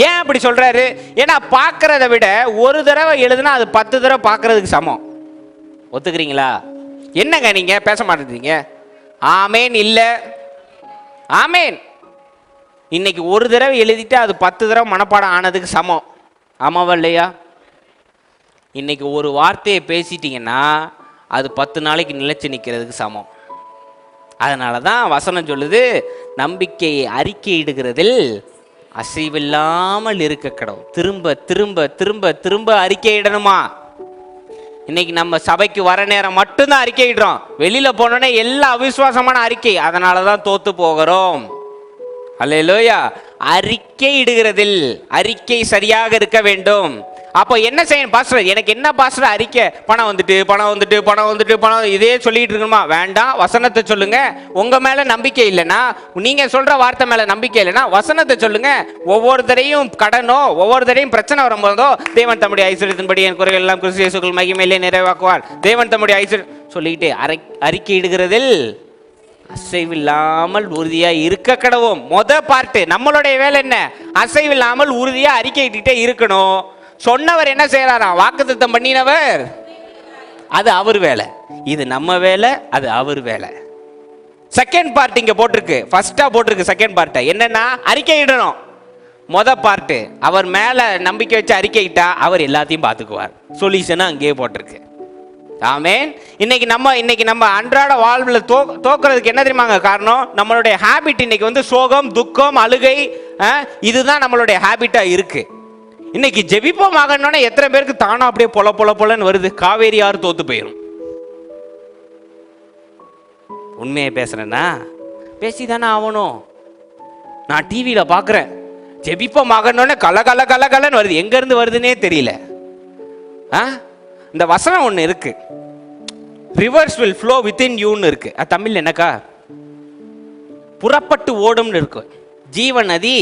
ஏன் அப்படி சொல்றாரு? ஏன்னா பார்க்கறத விட ஒரு தடவை எழுதுனா அது 10 தடவை பார்க்கறதுக்கு சமம். ஒத்துக்கிறீங்களா? என்னங்க நீங்க பேச மாட்டேங்கிறீங்க? ஆமேன் இல்ல ஆமேன். இன்னைக்கு ஒரு தடவை எழுதிட்டு அது 10 தடவை மனப்பாடம் ஆனதுக்கு சமம். ஆமாவா இல்லையா? இன்னைக்கு ஒரு வார்த்தையை பேசிட்டீங்கன்னா அது 10 நாளைக்கு நிலைச்சு நிற்கிறதுக்கு சமம். அதனால தான் வசனம் சொல்லுது, நம்பிக்கையை அறிக்கையிடுகிறதில் அசைவில்லாமல் இருக்க கடவுள். திரும்ப திரும்ப திரும்ப திரும்ப அறிக்கையிடணுமா? இன்னைக்கு நம்ம சபைக்கு வர நேரம் மட்டும்தான் அறிக்கையிடுறோம். வெளியில போனோன்னே எல்லா அவிசுவாசமான அறிக்கை. அதனால தான் தோத்து போகிறோம். அல்லேலூயா. அறிக்கையிடுகிறதில் அறிக்கை சரியாக இருக்க வேண்டும். அப்போ என்ன செய்யணும் பாஸ்டர்? எனக்கு என்ன பாஸ்டர் அறிக்கை? பணம் வந்துட்டு இதே சொல்லிட்டு இருக்கணுமா? வேண்டாம், வசனத்தை சொல்லுங்க. உங்க மேல நம்பிக்கை இல்லைன்னா, நீங்க சொல்ற வார்த்தை மேல நம்பிக்கை இல்லைன்னா வசனத்தை சொல்லுங்க. ஒவ்வொருத்தரையும் கடனோ ஒவ்வொருத்தரையும் பிரச்சனை வரும்போதோ தேவன் தம்முடைய ஐஸ்வர்யத்தின்படி என் குறைகள் எல்லாம் கிறிஸ்து இயேசுக்குள் மகிமையிலே நிறைவாக்குவார். தேவன் தம்முடைய ஐஸ்வர்யம் சொல்லிக்கிட்டே அறிக்கையிடுகிறதில் அசைவில்லாமல் உறுதியா இருக்க கடவோம். பார்ட்டு நம்மளுடைய வேலை என்ன? அசைவில்லாமல் உறுதியா அறிக்கையிட்டே இருக்கணும். சொன்னவர் என்ன செய்யறாராம்? வாக்குத்தத்தம் பண்ணினவர். அது அவர் வேலை, இது நம்ம வேலை, அது அவர் வேலை. செகண்ட் பார்ட் இங்க போட்டிருக்கு, ஃபர்ஸ்டா போட்டிருக்கு. செகண்ட் பார்ட் என்னன்னா அறிக்கையிடணும். பார்ட்டு அவர் மேல நம்பிக்கை வச்சு அறிக்கையிட்டா அவர் எல்லாத்தையும் பார்த்துக்குவார். சொல்யூஷன் அங்கேயே போட்டிருக்கு. ஆமேன். இன்னைக்கு நம்ம அன்றாட வாழ்வில் தோக்குறதுக்கு என்ன தெரியுமாங்க காரணம்? நம்மளுடைய ஹேபிட் இன்னைக்கு சோகம், துக்கம், அழுகை, இதுதான் நம்மளுடைய ஹேபிட்டா இருக்கு. இன்னைக்கு ஜெபிப்போம் ஆகணும்னா எத்தனை பேருக்கு தானா அப்படியே பொலன்னு வருது? காவேரி ஆறு தோத்து போயிடும். உண்மையை பேசுறேன்னா பேசிதானே ஆகணும். நான் டிவியில பாக்குறேன், ஜெபிப்போம் ஆகணும்னு கலன்னு வருது. எங்க இருந்து வருதுன்னே தெரியல. இந்த வசனம் ஒன்று இருக்கு, ரிவர்ஸ் வில் ஃப்ளோ வித்தின் யூன்னு இருக்கு. அது தமிழ் என்னக்கா? புறப்பட்டு ஓடும்னு இருக்கு. ஜீவ நதி.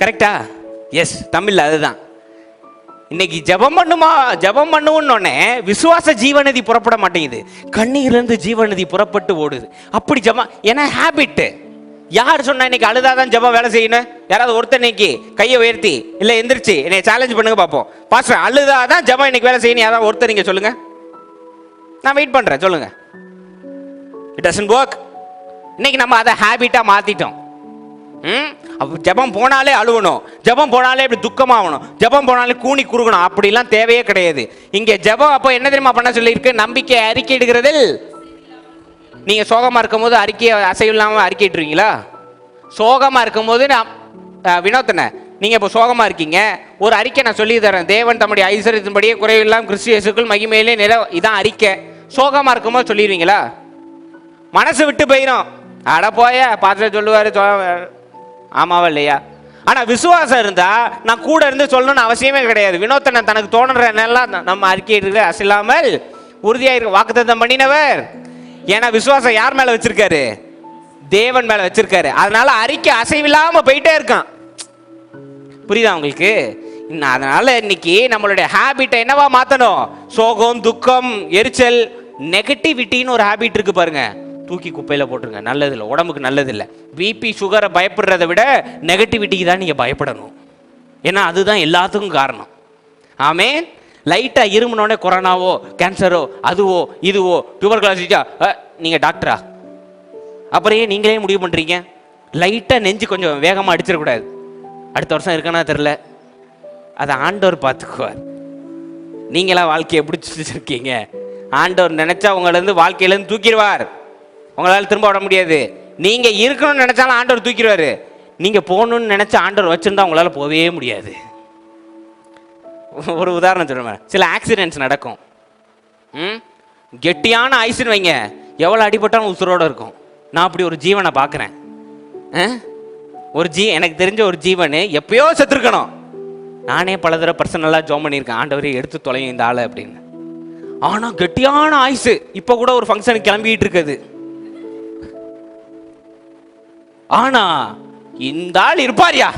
கரெக்டா? எஸ், தமிழ் அதுதான். இன்னைக்கு ஜெபம் பண்ணுவோன்னே விசுவாச ஜீவநதி புறப்பட மாட்டேங்குது. கண்ணீர்லேருந்து ஜீவநதி புறப்பட்டு ஓடுது. அப்படி ஜெபம் ஏன்னா ஹேபிட். யார் சொன்னா இன்னைக்கு அழுதாதான் ஜெபம் வேலை செய்யணும்? யாராவது ஒருத்தர் இன்னைக்கு கையை உயர்த்தி இல்லை எந்திரிச்சு என்னை சேலஞ்ச் பண்ணுங்க பார்ப்போம். பாஸ்டர் அழுதாதான் ஜெபம் இன்னைக்கு வேலை செய்யணும் யாராவது ஒருத்தர் நீங்க சொல்லுங்க. நான் வெயிட் பண்றேன், சொல்லுங்க. It doesn't work. இன்னைக்கு நம்ம அதை ஹேபிட்டா மாத்திட்டோம். ஜெபம் போனாலே அழுவணும், ஜெபம் போனாலே இப்படி துக்கமாகணும், ஜெபம் போனாலே கூனி குறுகணும். அப்படிலாம் தேவையே கிடையாது. இங்க ஜெபம் அப்போ என்ன தெரியுமா பண்ண சொல்லியிருக்கு? நம்பிக்கை அறிக்கையிடுகிறதில். நீங்க சோகமா இருக்கும் போது அசைவில்லாம அறிக்கையிட்டுருவீங்களா? சோகமா இருக்கும் போது வினோத்தனை நீங்க இப்போ சோகமா இருக்கீங்க, ஒரு அறிக்கை நான் சொல்லி தரேன். தேவன் தம்முடைய ஐஸ்வர்யத்தின்படியே குறைவில்லாம் கிறிஸ்து இயேசுக்குள் மகிமையிலே இதான் அறிக்கை. சோகமா இருக்கும் போது சொல்லிடுவீங்களா? மனசு விட்டு போயிடும். அட போய பார்த்து சொல்லுவாரு. ஆமாவா இல்லையா? ஆனா விசுவாசம் இருந்தா நான் கூட இருந்து சொல்லணும்னு அவசியமே கிடையாது. வினோத்தனை தனக்கு தோணுற எல்லாம் நம்ம அறிக்கை அசையாமல் உறுதியாக வாக்குத்தத்தம் பண்ணினவர். ஏன்னா விசுவாசம் யார் மேல வச்சிருக்காரு? தேவன் மேல வச்சிருக்காரு. அதனால அறிக்கை அசைவில்லாம போயிட்டே இருக்கான். புரியுதா உங்களுக்கு? அதனால இன்னைக்கு நம்மளுடைய ஹேபிட்டை என்னவா மாத்தணும்? சோகம், துக்கம், எரிச்சல், நெகட்டிவிட்டின்னு ஒரு ஹேபிட் இருக்கு பாருங்க, தூக்கி குப்பையில போட்டுருங்க. நல்லதில்லை, உடம்புக்கு நல்லதில்லை. பிபி சுகரை பயப்படுறதை விட நெகட்டிவிட்டிக்கு தான் நீங்க பயப்படணும். ஏன்னா அதுதான் எல்லாத்துக்கும் காரணம். ஆமேன். லைட்டா இருமுனோடனே கொரோனாவோ கேன்சரோ அதுவோ இதுவோ டியூபர்குலோசிஸா நீங்க டாக்டரா? அப்புறம் நீங்களே முடிவு பண்றீங்க? லைட்டா நெஞ்சு கொஞ்சம் வேகமா அடிச்சிடக்கூடாது, அடுத்த வருஷம் இருக்கானா தெரியல, அதை ஆண்டவர் பார்த்துக்குவார். நீங்களா வாழ்க்கையை எப்படி வச்சிருக்கீங்க? ஆண்டவர் நினைச்சா உங்களிருந்து வாழ்க்கையிலேருந்து தூக்கிடுவார். உங்களால் திரும்ப விட முடியாது. நீங்க இருக்கணும்னு நினைச்சாலும் ஆண்டவர் தூக்கிடுவாரு. நீங்க போகணும்னு நினைச்சா ஆண்டவர் வச்சிருந்தா உங்களால போகவே முடியாது. ஒரு உதாரணம் சொல்லுவேன். சில ஆக்சிடென்ட்ஸ் நடக்கும். கெட்டியான ஐஸ்ன்னு வைங்க, எவ்வளோ அடிபட்டாலும் உசுரோட இருக்கும். நான் அப்படி ஒரு ஜீவனை பார்க்குறேன். எனக்கு தெரிஞ்ச ஒரு ஜீவனு எப்பயோ செத்துருக்கணும். நானே பல தடவை பர்சனலாக ஜோம் பண்ணியிருக்கேன், ஆண்டவரே எடுத்து தொலையும் இந்த ஆளை அப்படின்னு. ஆனால் கெட்டியான ஆயுசு இப்போ கூட ஒரு ஃபங்க்ஷனுக்கு கிளம்பிட்டு இருக்குது. ஆனா இந்த ஆள் இருப்பாரியா,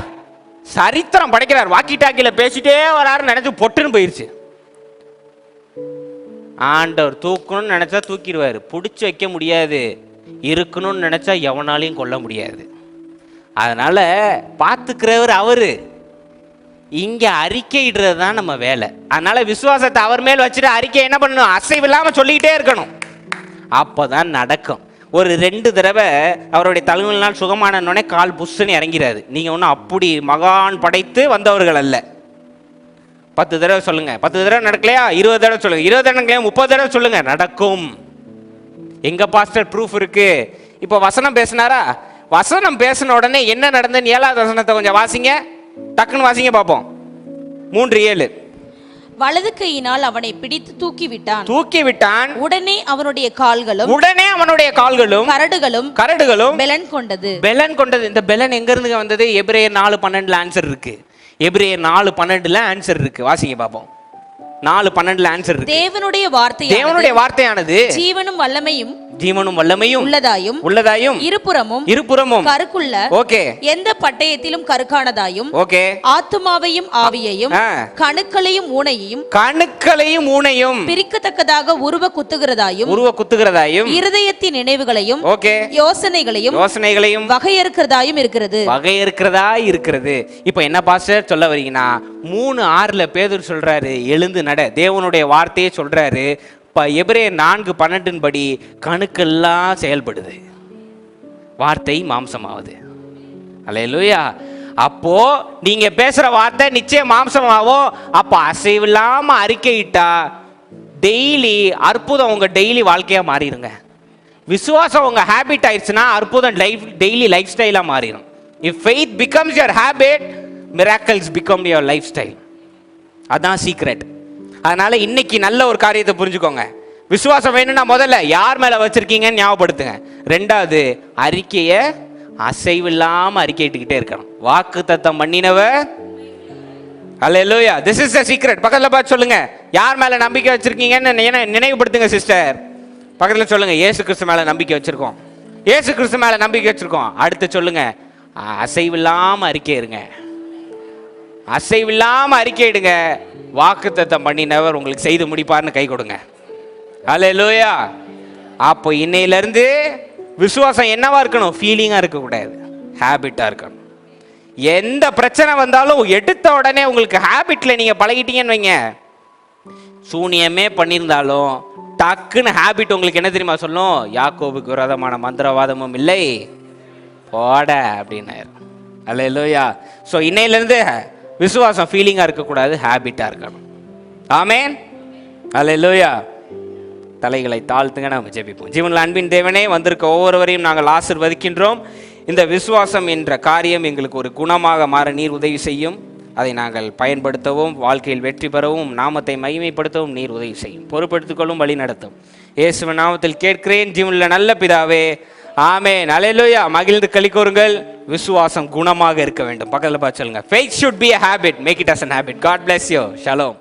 சரித்திரம் படைக்கிறார், வாக்கி டாக்கில பேசிட்டே வராரு நினைச்சு பொட்டுன்னு போயிருச்சு. ஆண்டவர் தூக்கணும்னு நினைச்சா தூக்கிடுவாரு, பிடிச்சி வைக்க முடியாது. இருக்கணும்னு நினைச்சா எவனாலையும் கொல்ல முடியாது. அதனால பார்த்துக்கிறவர் அவரு. இங்க அறிக்கையிடுறது தான் நம்ம வேலை. அதனால விசுவாசத்தை அவர் மேல் வச்சுட்டு அறிக்கை என்ன பண்ணணும்? அசைவில்லாம சொல்லிக்கிட்டே இருக்கணும். அப்போதான் நடக்கும். ஒரு 2 தடவை அவருடைய தலைமையினால் சுகமானோடனே கால் புஷ்ஷுன்னு இறங்கிறாரு. நீங்கள் ஒன்றும் அப்படி மகான் படைத்து வந்தவர்கள் அல்ல. 10 தடவை சொல்லுங்க. 10 தடவை நடக்கலையா? 20 தடவை சொல்லுங்க. 20 தடவை நடக்கலையா? 30 தடவை சொல்லுங்க. நடக்கும். எங்க பாஸ்டர் ப்ரூஃப் இருக்கு. இப்போ வசனம் பேசினாரா? வசனம் பேசின உடனே என்ன நடந்ததுன்னு 7வது வசனத்தை கொஞ்சம் வாசிங்க, டக்குன்னு வாசிங்க பார்ப்போம். 3:7.
வலது கையினால் அவனை பிடித்து தூக்கி விட்டான். உடனே அவனுடைய கால்களும் கரடுகளும் பெலன் கொண்டது. இந்த பெலன் எங்க இருந்து வந்தது? எபிரேயர் 4:12 ஆன்சர் இருக்கு. எபிரேயர் 4:12 ஆன்சர் இருக்கு. வாசிங்க பாப்போம். 4:12 ஆன்சர் இருக்கு. தேவனுடைய வார்த்தையானது ஜீவனும் வல்லமையும் உள்ளதாயும் இருபுறமும் கருக்குள்ள ஓகே எந்த பட்டயத்திலும் கருக்கானதாயும் ஓகே ஆத்துமாவையும் ஆவியையும் கணுக்களையும் ஊனையும் பிரிக்கத்தக்கதாக உருவ குத்துகிறதாயும் இருதயத்தின் நினைவுகளையும் ஓகே யோசனைகளையும் வகையறுக்கிறதாயும் இருக்கிறது. இப்போ என்ன பாஸ்டர் சொல்ல வரீங்கன்னா, 3:6 பேதுரு சொல்றாரு, எழுந்து நட. தேவனுடைய வார்த்தையே சொல்றாரு. எபிரேயர் 4:12 படி கணுக்கெல்லாம் செயல்படுது, வார்த்தை மாம்சமாவது. அல்லேலூயா. அப்போ நீங்க பேசுற வார்த்தை நிச்சயம் மாம்சமாகும். அப்ப அசைவில்லாம அறிக்கையிட்டா டெய்லி அற்புதம் உங்க டெய்லி வாழ்க்கையா மாறிடுங்க. விசுவாசம் உங்க ஹேபிட் ஆயிடுச்சுன்னா அற்புதம் டெய்லி லைஃப் ஸ்டைலா மாறிடும். If faith becomes your habit, miracles become your life style. அதான் சீக்ரெட். அதனால இன்னைக்கு நல்ல ஒரு காரியத்தை புரிஞ்சுக்கோங்க. விசுவாசம் வேணும்னா முதல்ல யார் மேல வச்சிருக்கீங்கன்னு ஞாபகப்படுத்துங்க. 2வது, அறிக்கையை அசைவில்லாம அறிக்கையிட்டுக்கிட்டே இருக்கணும். வாக்குத்தத்தம் பண்ணினவர். அல்லேலூயா. This is the secret. பக்கத்துல பார்த்து சொல்லுங்க, யார் மேல நம்பிக்கை வச்சிருக்கீங்கன்னு நினைவுபடுத்துங்க. சிஸ்டர் பக்கத்துல சொல்லுங்க, இயேசு கிறிஸ்து மேல நம்பிக்கை வச்சிருக்கோம். இயேசு கிறிஸ்து மேல நம்பிக்கை வச்சிருக்கோம். அடுத்து சொல்லுங்க, அசைவில்லாம அறிக்கையிடுங்க. அசைவில்லாம அறிக்கையிடுங்க. வாக்குத்தத்தம் பண்ணினவர் உங்களுக்கு செய்து முடிப்பார்னு கை கொடுங்க. அல்லேலூயா. அப்போ இன்னையிலிருந்து விசுவாசம் என்னவா இருக்கணும்? ஃபீலிங்கா இருக்கக்கூடாது, ஹேபிட்டா இருக்கணும். எந்த பிரச்சனை வந்தாலும் எடுத்த உடனே உங்களுக்கு ஹேபிட்ல நீங்க பழகிட்டீங்கன்னு வைங்க, சூனியமே பண்ணியிருந்தாலும் டக்குன்னு ஹேபிட் உங்களுக்கு என்ன தெரியுமா சொல்லும்? யாக்கோபுக்கு விரோதமான மந்திரவாதமும் இல்லை போட அப்படின்னாரு. அல்லேலூயா. ஸோ இன்னையிலிருந்து விசுவாசம் ஃபீலிங்காக இருக்கக்கூடாது, ஹேபிட்டாக இருக்கணும். ஆமேன். அல்லேலூயா. தலைகளை தாழ்த்துங்க, நாம் ஜெபிப்போம். ஜீவனில் அன்பின் தேவனே, வந்திருக்க ஒவ்வொருவரையும் நாங்கள் ஆசீர்வதிக்கின்றோம். இந்த விசுவாசம் என்ற காரியம் எங்களுக்கு ஒரு குணமாக மாற நீர் உதவி செய்யும். அதை நாங்கள் பயன்படுத்தவும், வாழ்க்கையில் வெற்றி பெறவும், நாமத்தை மகிமைப்படுத்தவும் நீர் உதவி செய்யும். பொறுப்படுத்திக் கொள்ளும், வழி நடத்தும். இயேசுவின் நாமத்தில் கேட்கிறேன் ஜீவனில் நல்ல பிதாவே, ஆமென். அல்லேலூயா. மகிழ்ந்து களி கூறுங்கள். விசுவாசம் குணமாக இருக்க வேண்டும். பக்கத்தில் பார்த்து சொல்லுங்க, faith should be a habit, make it as an habit. God bless you. Shalom.